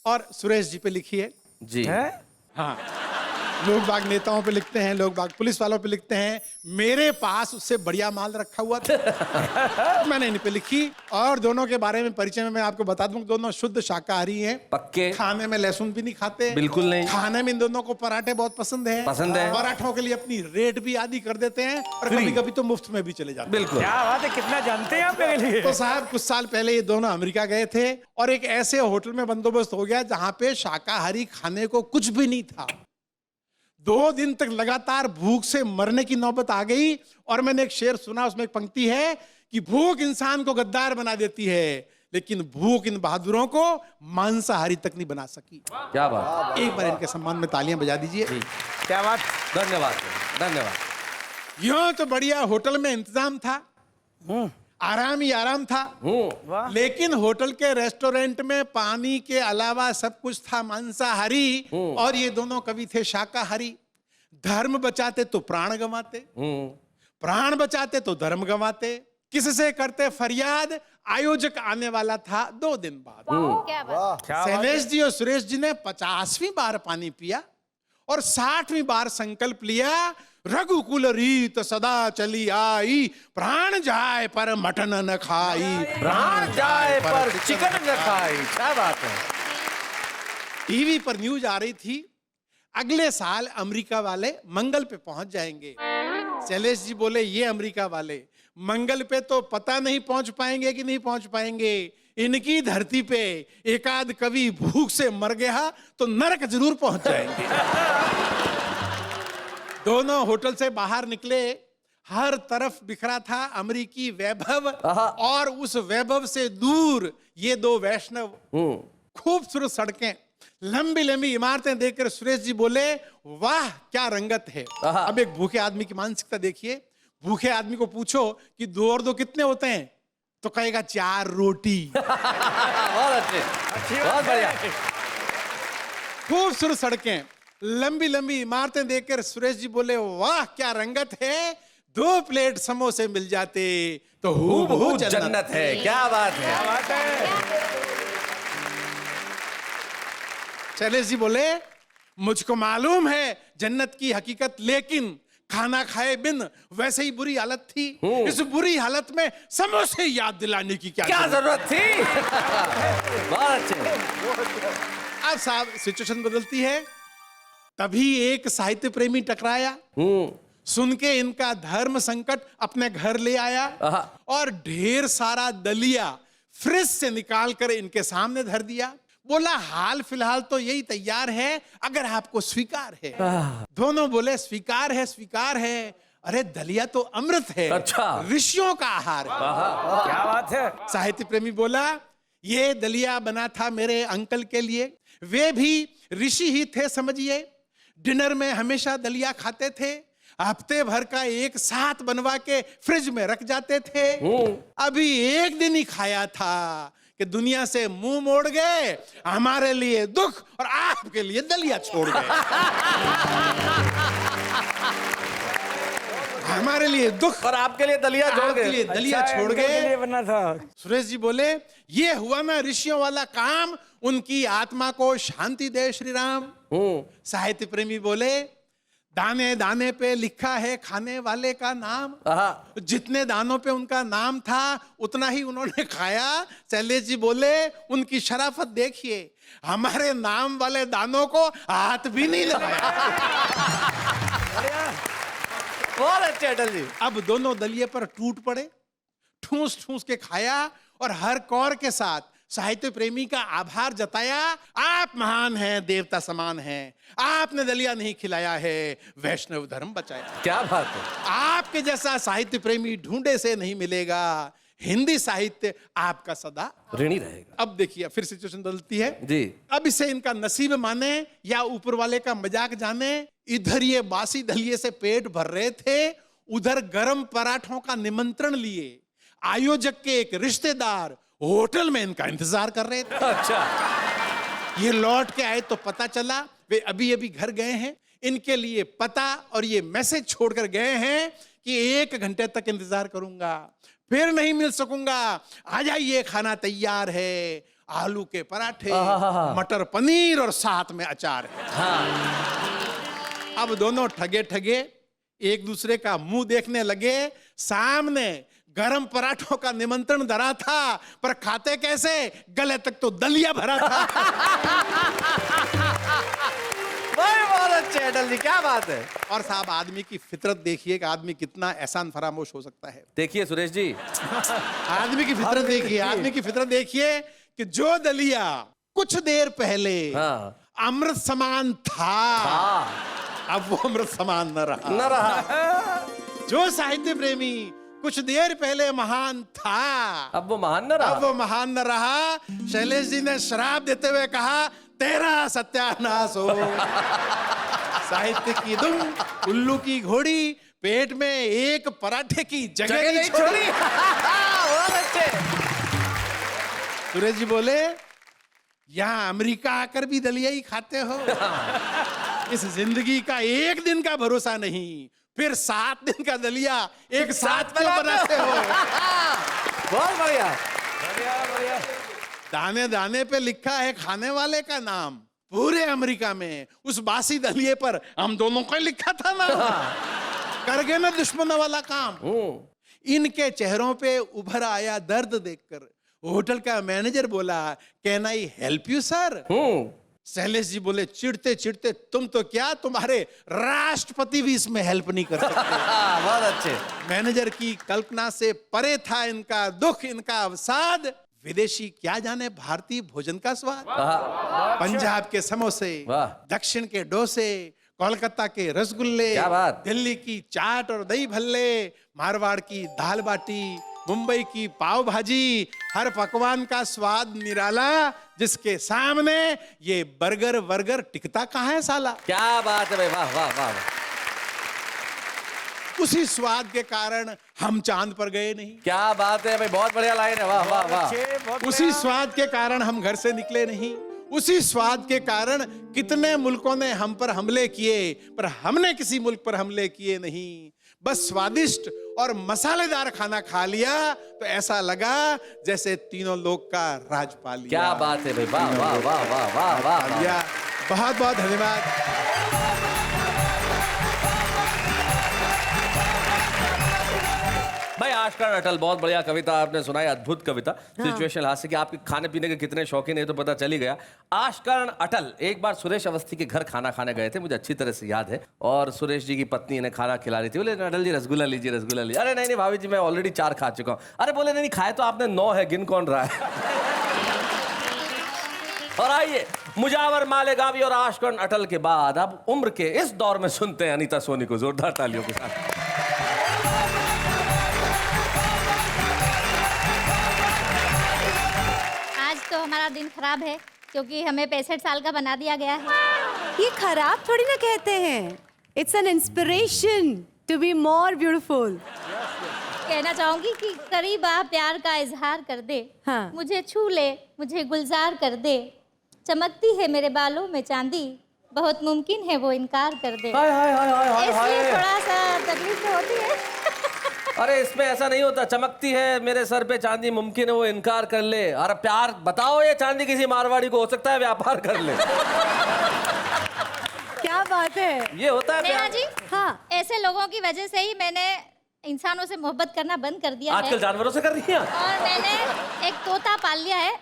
और सुरेश जी पे लिखी है। जी हाँ, लोग बाग नेताओं पे लिखते हैं, लोग बाग पुलिस वालों पे लिखते हैं, मेरे पास उससे बढ़िया माल रखा हुआ था। मैंने इन पे लिखी। और दोनों के बारे में परिचय में मैं आपको बता दूं, दोनों शुद्ध शाकाहारी हैं। पक्के। खाने में लहसुन भी नहीं खाते, बिल्कुल नहीं। खाने में इन दोनों को पराठे बहुत पसंद है। पराठों के लिए अपनी रेट भी आदि कर देते हैं और कभी कभी तो मुफ्त में भी चले जाते हैं। बिल्कुल। क्या बात है, कितना जानते हैं आप मेरे लिए। तो साहब कुछ साल पहले ये दोनों अमेरिका गए थे और एक ऐसे होटल में बंदोबस्त हो गया जहां पे शाकाहारी खाने को कुछ भी नहीं था। 2 दिन तक लगातार भूख से मरने की नौबत आ गई। और मैंने एक शेर सुना, उसमें एक पंक्ति है कि भूख इंसान को गद्दार बना देती है, लेकिन भूख इन बहादुरों को मांसाहारी तक नहीं बना सकी। क्या बात। एक बार इनके सम्मान में तालियां बजा दीजिए। क्या बात। धन्यवाद धन्यवाद। यूं तो बढ़िया होटल में इंतजाम था, आराम ही आराम था, लेकिन होटल के रेस्टोरेंट में पानी के अलावा सब कुछ था मांसाहारी और ये दोनों कवि थे शाकाहारी। धर्म बचाते तो प्राण गंवाते, प्राण बचाते तो धर्म गंवाते। किससे करते फरियाद, आयोजक आने वाला था 2 दिन बाद। क्या बात। शैलेश जी और सुरेश जी ने 50वीं बार पानी पिया और 60वीं बार संकल्प लिया, रघुकुल रीत सदा चली आई, प्राण जाए पर मटन न खाई, प्राण जाए पर चिकन न खाई। क्या बात है। टीवी पर न्यूज आ रही थी, अगले साल अमेरिका वाले मंगल पे पहुंच जाएंगे। शैलेश जी बोले, ये अमेरिका वाले मंगल पे तो पता नहीं पहुंच पाएंगे कि नहीं पहुंच पाएंगे, इनकी धरती पे एकाध कवि भूख से मर गया तो नरक जरूर पहुंच जाएंगे। दोनों होटल से बाहर निकले, हर तरफ बिखरा था अमेरिकी वैभव और उस वैभव से दूर ये 2 वैष्णव। खूबसूरत सड़कें, लंबी लंबी इमारतें देखकर सुरेश जी बोले, वाह क्या रंगत है। अब एक भूखे आदमी की मानसिकता देखिए। भूखे आदमी को पूछो कि 2 और 2 कितने होते हैं, तो कहेगा 4 रोटी। बहुत अच्छे, बहुत बढ़िया। खूबसूरत सड़कें, लंबी लंबी इमारतें देखकर सुरेश जी बोले, वाह क्या रंगत है, 2 प्लेट समोसे मिल जाते तो हूबहू जन्नत है। क्या बात है। शैलेश जी बोले, मुझको मालूम है जन्नत की हकीकत, लेकिन खाना खाए बिन वैसे ही बुरी हालत थी। इस बुरी हालत में समोसे याद दिलाने की क्या जरूरत थी। बहुत अच्छे। अब साहब सिचुएशन बदलती है। तभी एक साहित्य प्रेमी टकराया, सुन के इनका धर्म संकट अपने घर ले आया और ढेर सारा दलिया फ्रिज से निकाल कर इनके सामने धर दिया। बोला, हाल फिलहाल तो यही तैयार है, अगर आपको स्वीकार है। दोनों बोले, स्वीकार है स्वीकार है। अरे दलिया तो अमृत है, अच्छा, ऋषियों का आहार है। क्या बात है। साहित्य प्रेमी बोला, ये दलिया बना था मेरे अंकल के लिए, वे भी ऋषि ही थे समझिए। डिनर में हमेशा दलिया खाते थे, हफ्ते भर का एक साथ बनवा के फ्रिज में रख जाते थे। अभी एक दिन ही खाया था कि दुनिया से मुंह मोड़ गए, हमारे लिए दुख और आपके लिए दलिया छोड़ गए। हमारे लिए दुख और आपके लिए दलिया छोड़ गए। लिए दलिया छोड़ गए। बनना था। सुरेश जी बोले, ये हुआ ना ऋषियों वाला काम, उनकी आत्मा को शांति दे श्री राम। साहित्य प्रेमी बोले, दाने दाने पे लिखा है खाने वाले का नाम, जितने दानों पे उनका नाम था उतना ही उन्होंने खाया। शैलेश जी बोले, उनकी शराफत देखिए, हमारे नाम वाले दानों को हाथ भी नहीं लगाया। बहुत अच्छे अटल जी। अब दोनों दलिये पर टूट पड़े, ठूस ठूस के खाया और हर कौर के साथ साहित्य प्रेमी का आभार जताया। आप महान हैं, देवता समान हैं, आपने दलिया नहीं खिलाया है, वैष्णव धर्म बचाया। क्या बात है। आपके जैसा साहित्य प्रेमी ढूंढे से नहीं मिलेगा, हिंदी साहित्य आपका सदा ऋणी रहेगा। अब देखिए फिर सिचुएशन बदलती है जी। अब इसे इनका नसीब माने या ऊपर वाले का मजाक जाने, इधर ये बासी दलिये से पेट भर रहे थे, उधर गरम पराठों का निमंत्रण लिए आयोजक के एक रिश्तेदार होटल में इनका इंतजार कर रहे थे। अच्छा। ये लौट के आए तो पता चला वे अभी अभी घर गए हैं। इनके लिए पता और ये मैसेज छोड़कर गए हैं कि 1 घंटे तक इंतजार करूंगा, फिर नहीं मिल सकूंगा, आ जाइए खाना तैयार है, आलू के पराठे, मटर पनीर और साथ में अचार है। अब दोनों ठगे ठगे एक दूसरे का मुंह देखने लगे। सामने गरम पराठों का निमंत्रण धरा था, पर खाते कैसे, गले तक तो दलिया भरा था। भाई बहुत अच्छे अटल जी, क्या बात है। और साहब आदमी की फितरत देखिए कि आदमी कितना एहसान फरामोश हो सकता है। देखिए सुरेश जी, आदमी की फितरत देखिए, आदमी की फितरत देखिए कि जो दलिया कुछ देर पहले अमृत समान था, अब वो अमृत समान न रहा। जो साहित्य प्रेमी कुछ देर पहले महान था, अब वो महान न रहा। अब वो महान न रहा। शैलेश जी ने शराब देते हुए कहा, तेरा सत्यानाश हो। साहित्य की दुम, उल्लू की घोड़ी, पेट में एक पराठे की जगह नहीं छोड़ी। बहुत अच्छे। सुरेश जी बोले, यहाँ अमेरिका आकर भी दलिया ही खाते हो। इस जिंदगी का एक दिन का भरोसा नहीं, फिर 7 दिन का दलिया एक साथ में बनाते हो। बहुत बढ़िया, बढ़िया बढ़िया। दाने दाने पे लिखा है खाने वाले का नाम। पूरे अमेरिका में उस बासी दलिये पर हम दोनों का लिखा था ना। कर गए ना दुश्मनों वाला काम। इनके चेहरों पे उभर आया दर्द देखकर होटल का मैनेजर बोला, can I help you sir? Shailesh ji बोले, चिढ़ते चिढ़ते, तुम तो क्या, तुम्हारे राष्ट्रपति भी इसमें हेल्प नहीं कर सकते। बहुत अच्छे। मैनेजर की कल्पना से परे था इनका दुख, इनका अवसाद। विदेशी क्या जाने भारतीय भोजन का स्वाद। पंजाब के समोसे, दक्षिण के डोसे, कोलकाता के रसगुल्ले, दिल्ली की चाट और दही भल्ले, मारवाड़ की दाल बाटी, मुंबई की पाव भाजी, हर पकवान का स्वाद निराला, जिसके सामने ये बर्गर वर्गर टिकता कहाँ है साला। क्या बात है भाई, वाह वाह वाह। उसी स्वाद के कारण हम चांद पर गए नहीं। क्या बात है भाई, बहुत बढ़िया लाइन है, वाह वाह वाह। उसी स्वाद के कारण हम घर से निकले नहीं। उसी स्वाद के कारण कितने मुल्कों ने हम पर हमले किए, पर हमने किसी मुल्क पर हमले किए नहीं। बस स्वादिष्ट और मसालेदार खाना खा लिया तो ऐसा लगा जैसे तीनों लोग का राज पा लिया। क्या बात है भाई, वाह वाह वाह वाह वाह वाह। बहुत बहुत धन्यवाद। भाई आश्करण अटल, बहुत बढ़िया कविता आपने सुनाई, अद्भुत कविता। सिचुएशन हास्य की, आपके खाने पीने के कितने शौकीन है तो पता चल ही गया। आश्करण अटल एक बार सुरेश अवस्थी के घर खाना खाने गए थे, मुझे अच्छी तरह से याद है। और सुरेश जी की पत्नी इन्हें खाना खिला रही थी। बोले अटल जी रसगुल्ला लीजिए, रसगुल्ला लीजिए। अरे नहीं भाभी जी, मैं ऑलरेडी 4 खा चुका हूँ। अरे बोले नहीं खाए तो आपने 9 है, गिन कौन रहा है। और आइए मुजावर मालेगावी और आश्करण अटल के बाद अब उम्र के इस दौर में सुनते हैं अनीता सोनी को जोरदार तालियों के साथ। तो हमारा दिन खराब है क्योंकि हमें 65 साल का बना दिया गया है। ये खराब थोड़ी ना कहते हैं, it's an inspiration to be more beautiful. कहना चाहूंगी कि करीब आ प्यार का इजहार कर दे, मुझे छू ले, मुझे गुलजार कर दे, चमकती है मेरे बालों में चांदी, बहुत मुमकिन है वो इनकार कर दे। इसलिए थोड़ा सा तकलीफ तो होती है। अरे इसमें ऐसा नहीं होता, चमकती है मेरे सर पे चांदी, मुमकिन है वो इनकार कर ले। अरे प्यार बताओ, ये चांदी किसी मारवाड़ी को हो सकता है व्यापार कर ले। क्या बात है, ये होता है प्यार। जी हाँ, ऐसे लोगों की वजह से ही मैंने इंसानों से मोहब्बत करना बंद कर दिया है। आजकल जानवरों से कर रही हैं। और मैंने एक तोता पाल लिया है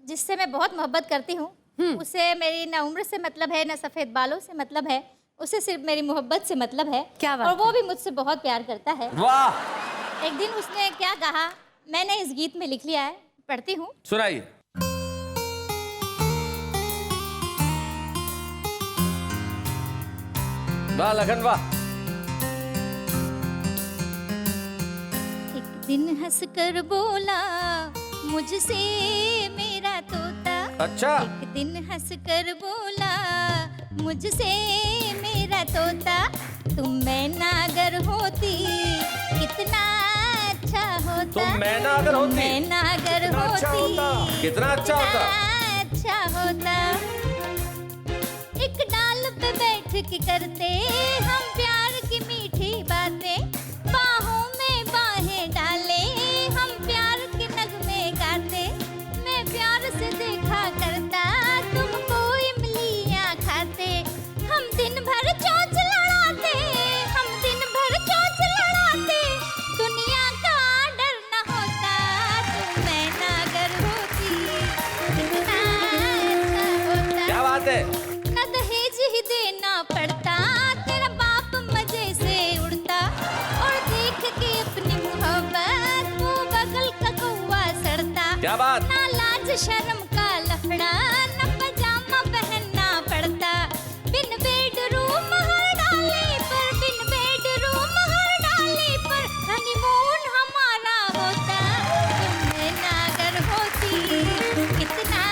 जिससे मैं बहुत मोहब्बत करती हूँ। उसे मेरी न उम्र से मतलब है, न सफेद बालों से मतलब है, उसे सिर्फ मेरी मोहब्बत से मतलब है। क्या बात और वो भी मुझसे बहुत प्यार करता है। वाह। एक दिन उसने क्या कहा मैंने इस गीत में लिख लिया है, पढ़ती हूँ। सुनाइए। वाह लगन वाह। एक दिन हंसकर बोला मुझसे मेरा तोता। अच्छा। एक दिन हंसकर बोला मुझसे मेरा तोता, तुम मैना अगर होती कितना अच्छा होता। तुम मैना अगर होती, मैना अगर होती कितना अच्छा होता। अच्छा होता। एक डाल पे बैठ के करते हम प्यार की मीठी बातें, बाहों में बाहें डाले हम प्यार के नगमे गाते। मैं प्यार से देखा करता तुमको इमलियां खाते, हम दिन भर चोंच लाज शर्म का लफड़ा न पजामा पहनना पड़ता बिन बेडरूम हर डाले पर बिन बेडरूम हर डाले पर हनीमून हमारा होता तुम नैना अगर होती कितना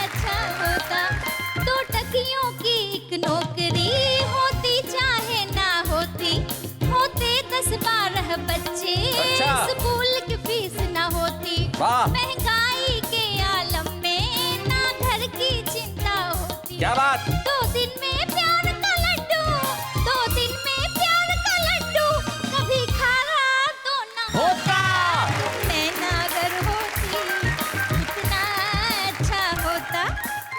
अच्छा होता दो टकियों की एक नौकरी होती चाहे ना होती होते 10-12 बच्चे स्कूल की फीस ना होती महंगाई के आलम में ना घर की चिंता होती क्या बात 2 दिन में प्यार का लड्डू 2 दिन में प्यार का लड्डू कभी खारा तो ना होता नैना अगर होती कितना अच्छा होता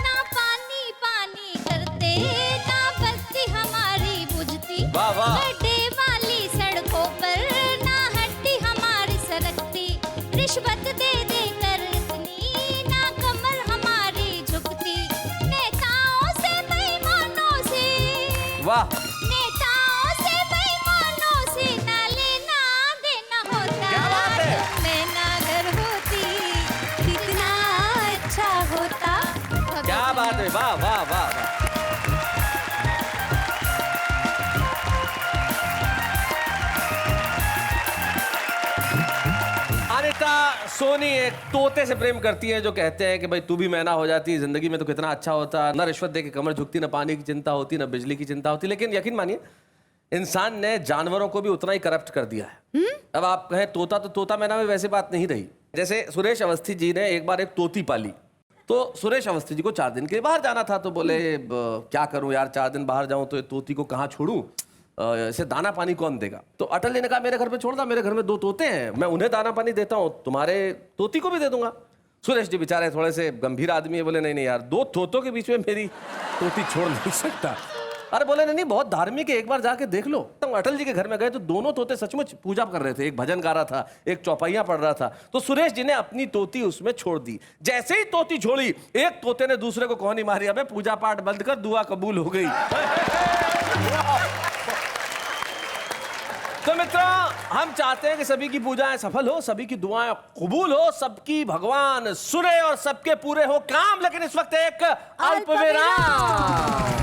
ना पानी पानी करते ना बत्ती हमारी बुझती वाह वाह गड्ढे वाली सड़कों पर ना हड्डी हमारी सरकती रिश्वत दे दे कर इतनी ना कमर हमारी झुकती नेताओं से बेईमानों से वाह नेताओं से बेईमानों से ना लेना देना होता क्या बात है? नैना अगर होती कितना अच्छा होता क्या बात है वाह वाह वाह वाह अनिता सोनी एक तोते से प्रेम करती है जो कहते हैं कि भाई तू भी मैना हो जाती जिंदगी में तो कितना अच्छा होता ना रिश्वत दे के कमर झुकती ना पानी की चिंता होती ना बिजली की चिंता होती लेकिन यकीन मानिए इंसान ने जानवरों को भी उतना ही करप्ट कर दिया है अब आप कहें तोता तो तोता मैना में वैसे बात नहीं रही जैसे सुरेश अवस्थी जी ने एक बार एक तोती पाली तो सुरेश अवस्थी जी को 4 दिन के लिए बाहर जाना था तो बोले क्या करूं यार 4 दिन बाहर जाऊं तो ये तोती को कहाँ छोड़ूं इसे दाना पानी कौन देगा तो अटल जी ने कहा मेरे घर पे छोड़ दा मेरे घर में 2 तोते हैं मैं उन्हें दाना पानी देता हूँ तुम्हारे तोती को भी दे दूंगा सुरेश जी बेचारे थोड़े से गंभीर आदमी है बोले नहीं नहीं यार 2 तोतों के बीच में मेरी तोती छोड़ नहीं सकता अरे बोले नहीं बहुत धार्मिक है एक बार जाके देख लो तो अटल जी के घर में गए तो दोनों तोते सचमुच पूजा कर रहे थे एक भजन गा रहा था एक चौपाइयां पढ़ रहा था तो सुरेश जी ने अपनी तोती उसमें छोड़ दी जैसे ही तोती छोड़ी एक तोते ने दूसरे को कोहनी मारी अबे पूजा पाठ बंद कर दुआ कबूल हो गई तो मित्रों हम चाहते हैं कि सभी की पूजाएं सफल हो सभी की दुआएं कबूल हो सबकी भगवान सुने और सबके पूरे हो काम लेकिन इस वक्त एक अल्प विराम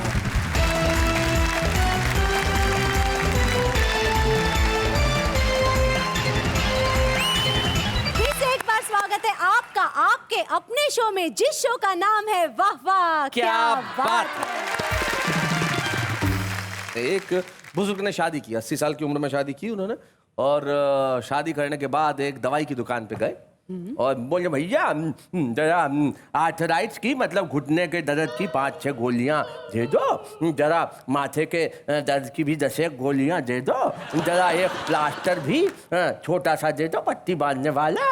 स्वागत है आपका आपके अपने शो में जिस शो का नाम है वाह वाह क्या बात एक बुजुर्ग ने शादी की 80 साल की उम्र में शादी की उन्होंने और शादी करने के बाद एक दवाई की दुकान पे गए और बोले भैया जरा आर्थराइट्स की मतलब घुटने के दर्द की 5-6 गोलियां दे दो जरा माथे के दर्द की भी 10 गोलियां दे दो जरा एक प्लास्टर भी छोटा सा दे दो पट्टी बांधने वाला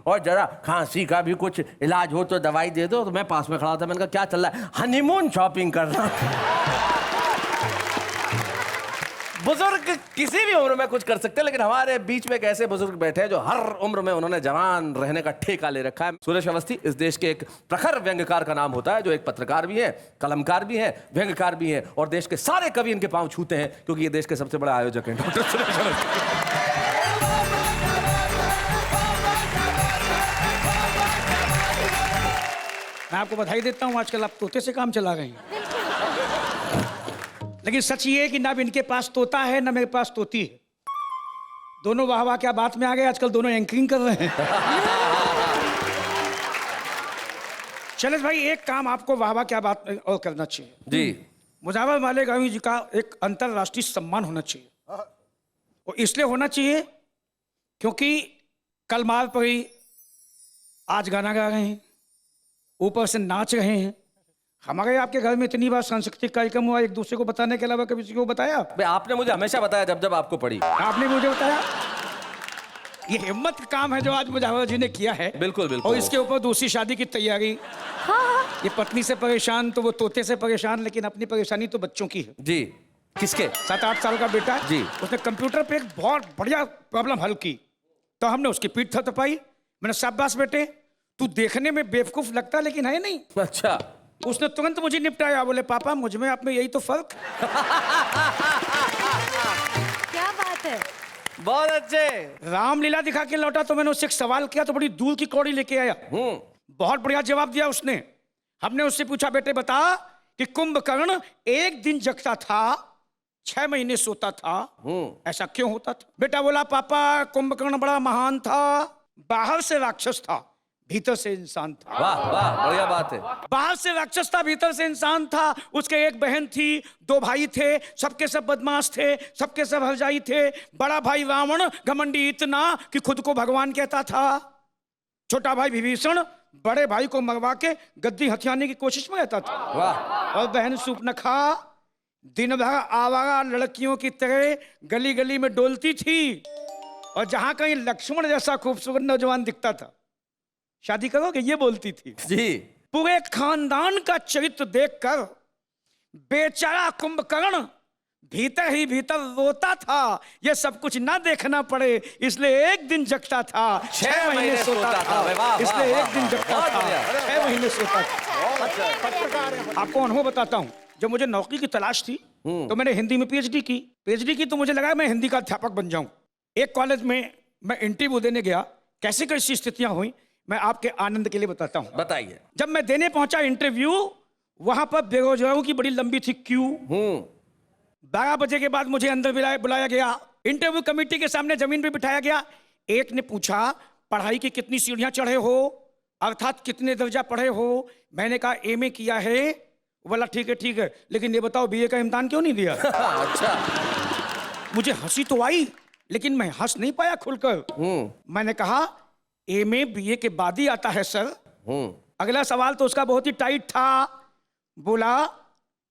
और जरा खांसी का भी कुछ इलाज हो तो दवाई दे दो तो मैं पास में खड़ा था मैंने कहा क्या चल रहा है हनीमून शॉपिंग कर रहा हूं बुजुर्ग किसी भी उम्र में कुछ कर सकते हैं लेकिन हमारे बीच में एक ऐसे बुजुर्ग बैठे हैं जो हर उम्र में उन्होंने जवान रहने का ठेका ले रखा है सुरेश अवस्थी इस देश के एक प्रखर व्यंग्यकार का नाम होता है जो एक पत्रकार भी है कलमकार भी है व्यंग्यकार भी है और देश के सारे कवि इनके पांव छूते हैं क्योंकि ये देश के सबसे बड़े आयोजक हैं डॉक्टर सुरेश अवस्थी मैं आपको बधाई देता हूँ आजकल आप तोते से काम चला रहे हैं लेकिन सच ये है कि ना इनके पास तोता है ना मेरे पास तोती है दोनों वाह वाह क्या बात में आ गए आजकल दोनों एंकरिंग कर रहे हैं शैलेश भाई एक काम आपको वाह वाह क्या बात में और करना चाहिए जी मुजावर मालेगांवी जी का एक अंतरराष्ट्रीय सम्मान होना चाहिए और इसलिए होना चाहिए क्योंकि कल माल पर ही आज गाना गा रहे हैं ऊपर से नाच रहे हैं हमारे आपके घर में इतनी बार सांस्कृतिक कार्यक्रम हुआ एक दूसरे को बताने के अलावा कभी किसी को बताया आपने मुझे हमेशा बताया जब जब आपको पड़ी आपने मुझे बताया ये हिम्मत का काम है जो आज मुजावर जी ने किया है बिल्कुल बिल्कुल और इसके ऊपर दूसरी शादी की तैयारी ये पत्नी से परेशान तो वो तोते से परेशान लेकिन अपनी परेशानी तो बच्चों की है जी किसके 7-8 साल का बेटा जी उसने कंप्यूटर पे एक बहुत बढ़िया प्रॉब्लम हल की तो हमने उसकी पीठ थपथपाई मैंने शाबाश बेटे तू देखने में बेवकूफ लगता लेकिन है नहीं अच्छा उसने तुरंत मुझे निपटाया बोले पापा मुझ में आप में यही तो फर्क क्या बात है बहुत अच्छे रामलीला दिखा के लौटा तो मैंने उससे एक सवाल किया तो बड़ी दूर की कौड़ी लेके आया बहुत बढ़िया जवाब दिया उसने। हमने उससे पूछा बेटे बता कि कुंभकर्ण एक दिन जगता था, 6 महीने सोता था, ऐसा क्यों होता था? बेटा बोला पापा कुंभकर्ण बड़ा महान था, बाहर से राक्षस था, भीतर से इंसान था। वाह वाह, बढ़िया बात है। बाहर से राक्षस था, भीतर से इंसान था। उसके एक बहन थी, 2 भाई थे, सबके सब बदमाश थे, सबके सब हरजाई थे। बड़ा भाई रावण घमंडी इतना कि खुद को भगवान कहता था। छोटा भाई विभीषण बड़े भाई को मरवा के गद्दी हथियाने की कोशिश में रहता था। वाह। और बहन सूर्पनखा दिन भर आवारा लड़कियों की तरह गली गली में डोलती थी, और जहां कहीं लक्ष्मण जैसा खूबसूरत नौजवान दिखता था, शादी करोगे, ये बोलती थी। जी। पूरे खानदान का चरित्र देखकर बेचारा कुंभकर्ण भीतर ही भीतर रोता था। ये सब कुछ ना देखना पड़े इसलिए एक दिन जगता था, 6 महीने सोता था। इसलिए एक दिन जगता था, 6 महीने सोता था। आपको अनुभव बताता हूँ। जब मुझे नौकरी की तलाश थी तो मैंने हिंदी में पीएचडी की तो मुझे लगा मैं हिंदी का अध्यापक बन जाऊं। एक कॉलेज में मैं इंटरव्यू देने गया, कैसी कैसी स्थितियां हुई मैं आपके आनंद के लिए बताता हूं। बताइए। जब मैं देने पहुंचा इंटरव्यू, वहां पर बेरोजगारों की बड़ी लंबी थी क्यू। 12 बजे के बाद मुझे अंदर बुलाया गया। इंटरव्यू कमेटी के सामने जमीन पे बिठाया गया। एक ने पूछा पढ़ाई की कितनी सीढ़ियां चढ़े हो, अर्थात कितने दर्जा पढ़े हो। मैंने कहा एमए किया है। बोला ठीक है, लेकिन ये बताओ बीए का इम्तिहान क्यों नहीं दिया? अच्छा। मुझे हंसी तो आई लेकिन मैं हंस नहीं पाया खुलकर। मैंने कहा एमए बीए के बाद ही आता है सर। अगला सवाल तो उसका बहुत ही टाइट था। बोला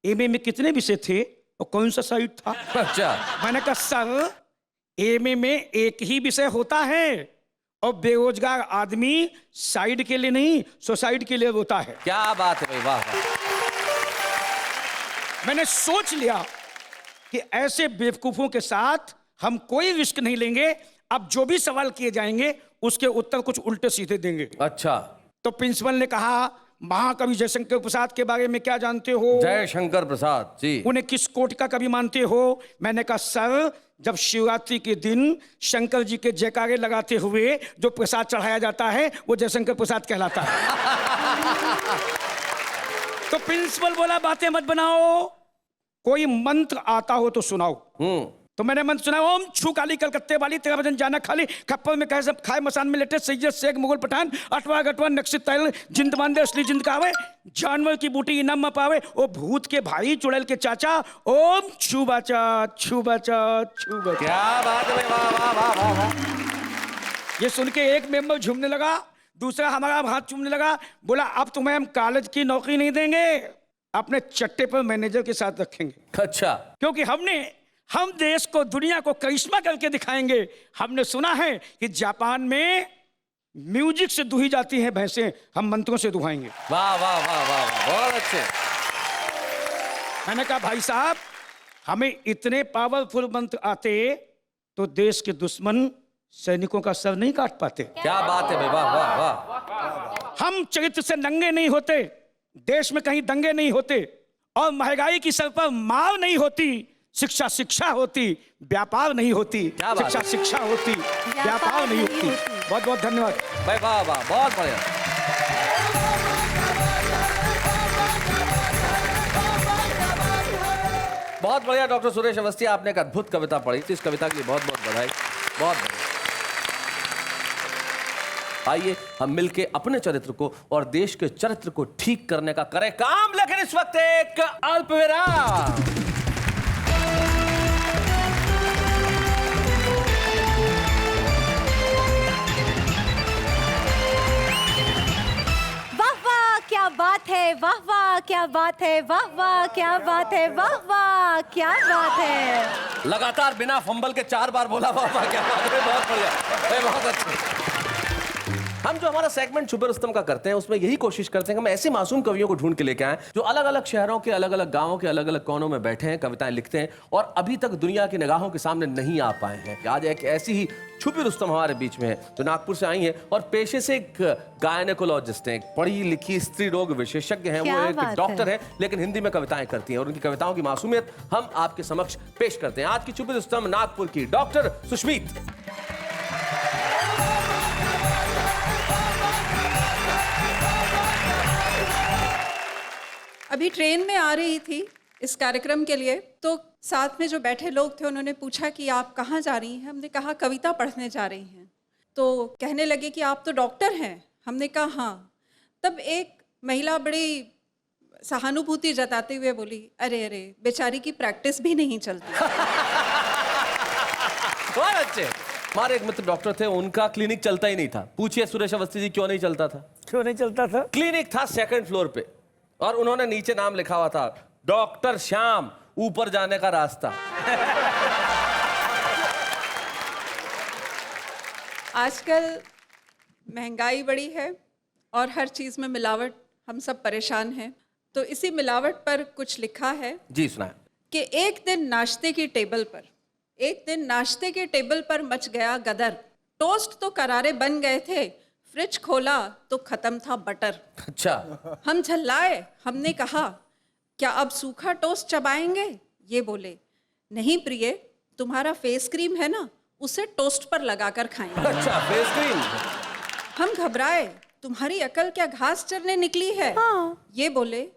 एमए में कितने विषय थे और कौन सा साइड था? अच्छा। मैंने कहा सर एमए में एक ही विषय होता है और बेरोजगार आदमी साइड के लिए नहीं सोसाइटी के लिए होता है। क्या बात है भाई, वाह। मैंने सोच लिया कि ऐसे बेवकूफों के साथ हम कोई रिस्क नहीं लेंगे। अब जो भी सवाल किए जाएंगे उसके उत्तर कुछ उल्टे सीधे देंगे। अच्छा। तो प्रिंसिपल ने कहा महाकवि जयशंकर प्रसाद के बारे में क्या जानते हो? जयशंकर प्रसाद जी। उन्हें किस कोटि का कवि मानते हो? मैंने कहा सर जब शिवरात्रि के दिन शंकर जी के जयकारे लगाते हुए जो प्रसाद चढ़ाया जाता है वो जयशंकर प्रसाद कहलाता है। तो प्रिंसिपल बोला बातें मत बनाओ, कोई मंत्र आता हो तो सुनाओ। तो मैंने मंत्र सुना, ओम छू काली कलकत्ते वाली तेरा वजन जाना खाली, खप्पर में कहे सब खाए मसान में लेटे सैयद शेख मुगल पठान, अटवा गटवा नक्शे तैल जिंद बांधे असली जिंद कावे, जानवर की बूटी इनाम में पावे, ओ भूत के भाई चुड़ैल के चाचा, ओम छू बाचा छू बाचा छू बाचा। क्या बात है, वाह वाह वाह वाह। ये सुन के एक मेंबर झूमने लगा, दूसरा हमारा हाथ चूमने लगा। बोला अब तुम्हें हम कॉलेज की नौकरी नहीं देंगे, अपने चट्टे पर मैनेजर के साथ रखेंगे। अच्छा। क्योंकि हम देश को दुनिया को करिश्मा करके दिखाएंगे। हमने सुना है कि जापान में म्यूजिक से दुही जाती हैं भैंसें, हम मंत्रों से दुहाएंगे। वाह वाह वाह वाह, बहुत अच्छे। मैंने कहा भाई साहब हमें इतने पावरफुल मंत्र आते तो देश के दुश्मन सैनिकों का सर नहीं काट पाते। क्या बात है भाई, वाह वाह वाह। हम चरित्र से नंगे नहीं होते, देश में कहीं दंगे नहीं होते, और महंगाई की सर पर मार नहीं होती। शिक्षा शिक्षा होती, व्यापार नहीं होती। शिक्षा शिक्षा होती, व्यापार नहीं होती। बहुत बहुत धन्यवाद भाई, वाह वाह, बहुत बढ़िया। बहुत बढ़िया डॉक्टर सुरेश अवस्थी, आपने एक अद्भुत कविता पढ़ी थी। इस कविता के लिए बहुत बहुत बधाई। बहुत बढ़िया। आइए हम मिलके अपने चरित्र को और देश के चरित्र को ठीक करने का करें काम। लेकिन इस वक्त एक अल्पविराम। क्या बात है, वाह वाह क्या बात है, वाह वाह क्या बात है, वाह वाह क्या बात है। लगातार बिना फंबल के 4 बार बोला वाह वाह क्या बात है। बहुत बढ़िया, बहुत अच्छे। हम जो हमारा सेगमेंट छुपे रुस्तम का करते हैं उसमें यही कोशिश करते हैं कि हम ऐसे मासूम कवियों को ढूंढ के लेके आए जो अलग अलग शहरों के अलग अलग गांवों के अलग अलग कोनों में बैठे हैं, कविताएं लिखते हैं और अभी तक दुनिया की निगाहों के सामने नहीं आ पाए हैं। आज एक ऐसी ही छुपी रुस्तम हमारे बीच में है जो नागपुर से आई है और पेशे से एक गायनेकोलॉजिस्ट हैं, एक पढ़ी लिखी स्त्री रोग विशेषज्ञ हैं। वो एक डॉक्टर है लेकिन हिंदी में कविताएं करती हैं और उनकी कविताओं की मासूमियत हम आपके समक्ष पेश करते हैं। आज की छुपी रुस्तम नागपुर की डॉक्टर सुष्मीत। अभी ट्रेन में आ रही थी इस कार्यक्रम के लिए, तो साथ में जो बैठे लोग थे उन्होंने पूछा कि आप कहाँ जा रही हैं। हमने कहा कविता पढ़ने जा रही हैं। तो कहने लगे कि आप तो डॉक्टर हैं। हमने कहा हाँ। तब एक महिला बड़ी सहानुभूति जताते हुए बोली, अरे अरे बेचारी की प्रैक्टिस भी नहीं चलती। बहुत अच्छे। हमारे एक मित्र डॉक्टर थे, उनका क्लिनिक चलता ही नहीं था। पूछिए सुरेश अवस्थी जी क्यों नहीं चलता था? क्यों नहीं चलता था? क्लिनिक था 2nd फ्लोर पे और उन्होंने नीचे नाम लिखा हुआ था डॉक्टर श्याम, ऊपर जाने का रास्ता। आजकल महंगाई बड़ी है और हर चीज में मिलावट, हम सब परेशान हैं। तो इसी मिलावट पर कुछ लिखा है जी, सुनाए। कि एक दिन नाश्ते के टेबल पर मच गया गदर। टोस्ट तो करारे बन गए थे, फ्रिज खोला तो खत्म था बटर। अच्छा। हम झल्लाए, हमने कहा क्या अब सूखा टोस्ट चबाएंगे? ये बोले नहीं प्रिय, तुम्हारा फेस क्रीम है ना, उसे टोस्ट पर लगाकर खाएंगे। अच्छा, फेस क्रीम। हम घबराए, तुम्हारी अकल क्या घास चरने निकली है? हाँ। ये बोले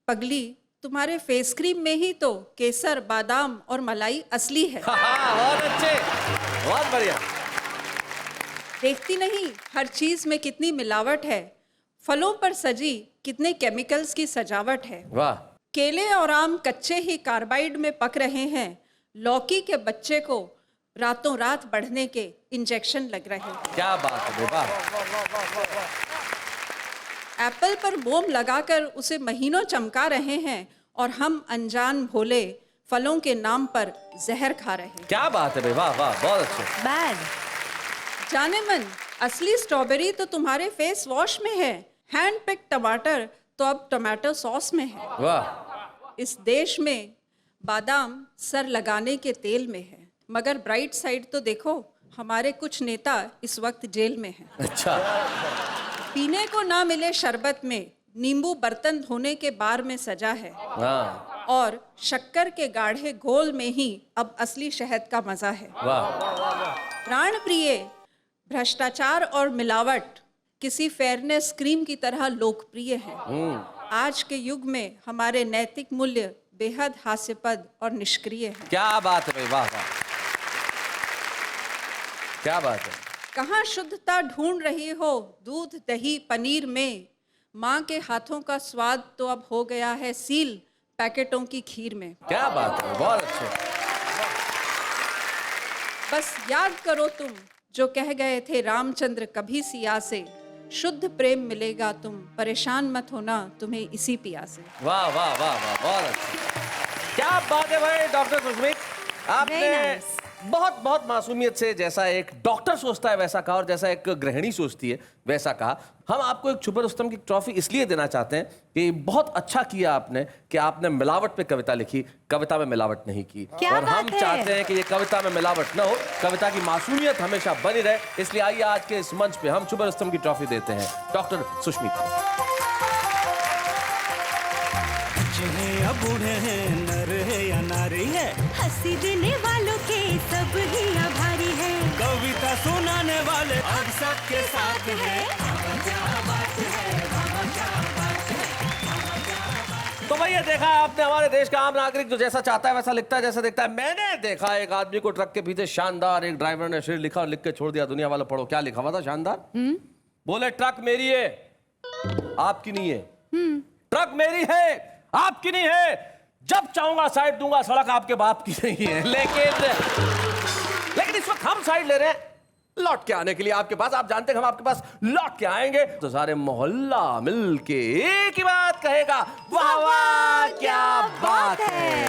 पगली, तुम्हारे फेस क्रीम में ही तो केसर, बादाम और मलाई असली है। बहुत अच्छे, बहुत बढ़िया। देखती नहीं हर चीज में कितनी मिलावट है, फलों पर सजी कितने केमिकल्स की सजावट है। वाह। केले और आम कच्चे ही कार्बाइड में पक रहे हैं, लौकी के बच्चे को रातों रात बढ़ने के इंजेक्शन लग रहे हैं। क्या बात है, वाह। एप्पल पर मोम लगाकर उसे महीनों चमका रहे हैं और हम अनजान भोले फलों के नाम पर जहर खा रहे हैं। क्या बात है, वाह वाह, बहुत अच्छे। बैड। जाने मन, असली स्ट्रॉबेरी तो तुम्हारे फेस वॉश में है, हैंड पिक टमाटर तो अब टमाटो सॉस में है। वाह। इस देश में बादाम सर लगाने के तेल में है, मगर ब्राइट साइड तो देखो, हमारे कुछ नेता इस वक्त जेल में हैं। अच्छा। पीने को ना मिले शरबत में, नींबू बर्तन धोने के बार में सजा है। हाँ। और शक्कर के गाढ़े घोल में ही अब असली शहद का मजा है। वाह। प्राण प्रिय, भ्रष्टाचार और मिलावट किसी फेयरनेस क्रीम की तरह लोकप्रिय है। आज के युग में हमारे नैतिक मूल्य बेहद हास्यपद और निष्क्रिय हैं। क्या बात है भाई, वाह वाह, क्या बात है। कहाँ शुद्धता ढूंढ रही हो दूध दही पनीर में, माँ के हाथों का स्वाद तो अब हो गया है सील पैकेटों की खीर में। क्या बात है, बहुत अच्छे। बस याद करो तुम जो कह गए थे रामचंद्र कभी सिया से, शुद्ध प्रेम मिलेगा तुम परेशान मत होना तुम्हें इसी पिया से। वाह वाह वाह वाह, बहुत अच्छे। क्या बात है भाई डॉक्टर सुष्मित, आपने बहुत बहुत मासूमियत से जैसा एक डॉक्टर सोचता है वैसा कहा और जैसा एक गृहिणी सोचती है वैसा कहा। हम आपको एक छुपे रुस्तम की ट्रॉफी इसलिए देना चाहते हैं कि बहुत अच्छा किया आपने कि आपने मिलावट पे कविता लिखी, कविता में मिलावट नहीं की। और हम चाहते हैं कि ये कविता में मिलावट न हो, कविता की मासूमियत हमेशा बनी रहे। इसलिए आइए आज के इस मंच पे हम छुपे रुस्तम की ट्रॉफी देते हैं डॉक्टर सुष्मित को। या बूढ़े हैं, नर है या नारी है, हंसी देने वालों के सब ही आभारी है, कविता सुनाने वाले अब सबके साथ है। तो भैया देखा आपने, हमारे देश का आम नागरिक जो जैसा चाहता है वैसा लिखता है, जैसा देखता है। मैंने देखा एक आदमी को ट्रक के पीछे शानदार, एक ड्राइवर ने शेर लिखा और लिख के छोड़ दिया। दुनिया वालों पढ़ो क्या लिखा हुआ था शानदार। बोले ट्रक मेरी है आपकी नहीं है, ट्रक मेरी है आपकी नहीं है, जब चाहूंगा साइड दूंगा, सड़क आपके बाप की नहीं है। लेकिन इस वक्त हम साइड ले रहे हैं लौट के आने के लिए आपके पास। आप जानते हैं हम आपके पास लौट के आएंगे तो सारे मोहल्ला मिलके एक ही बात कहेगा, वाह वाह क्या बात है।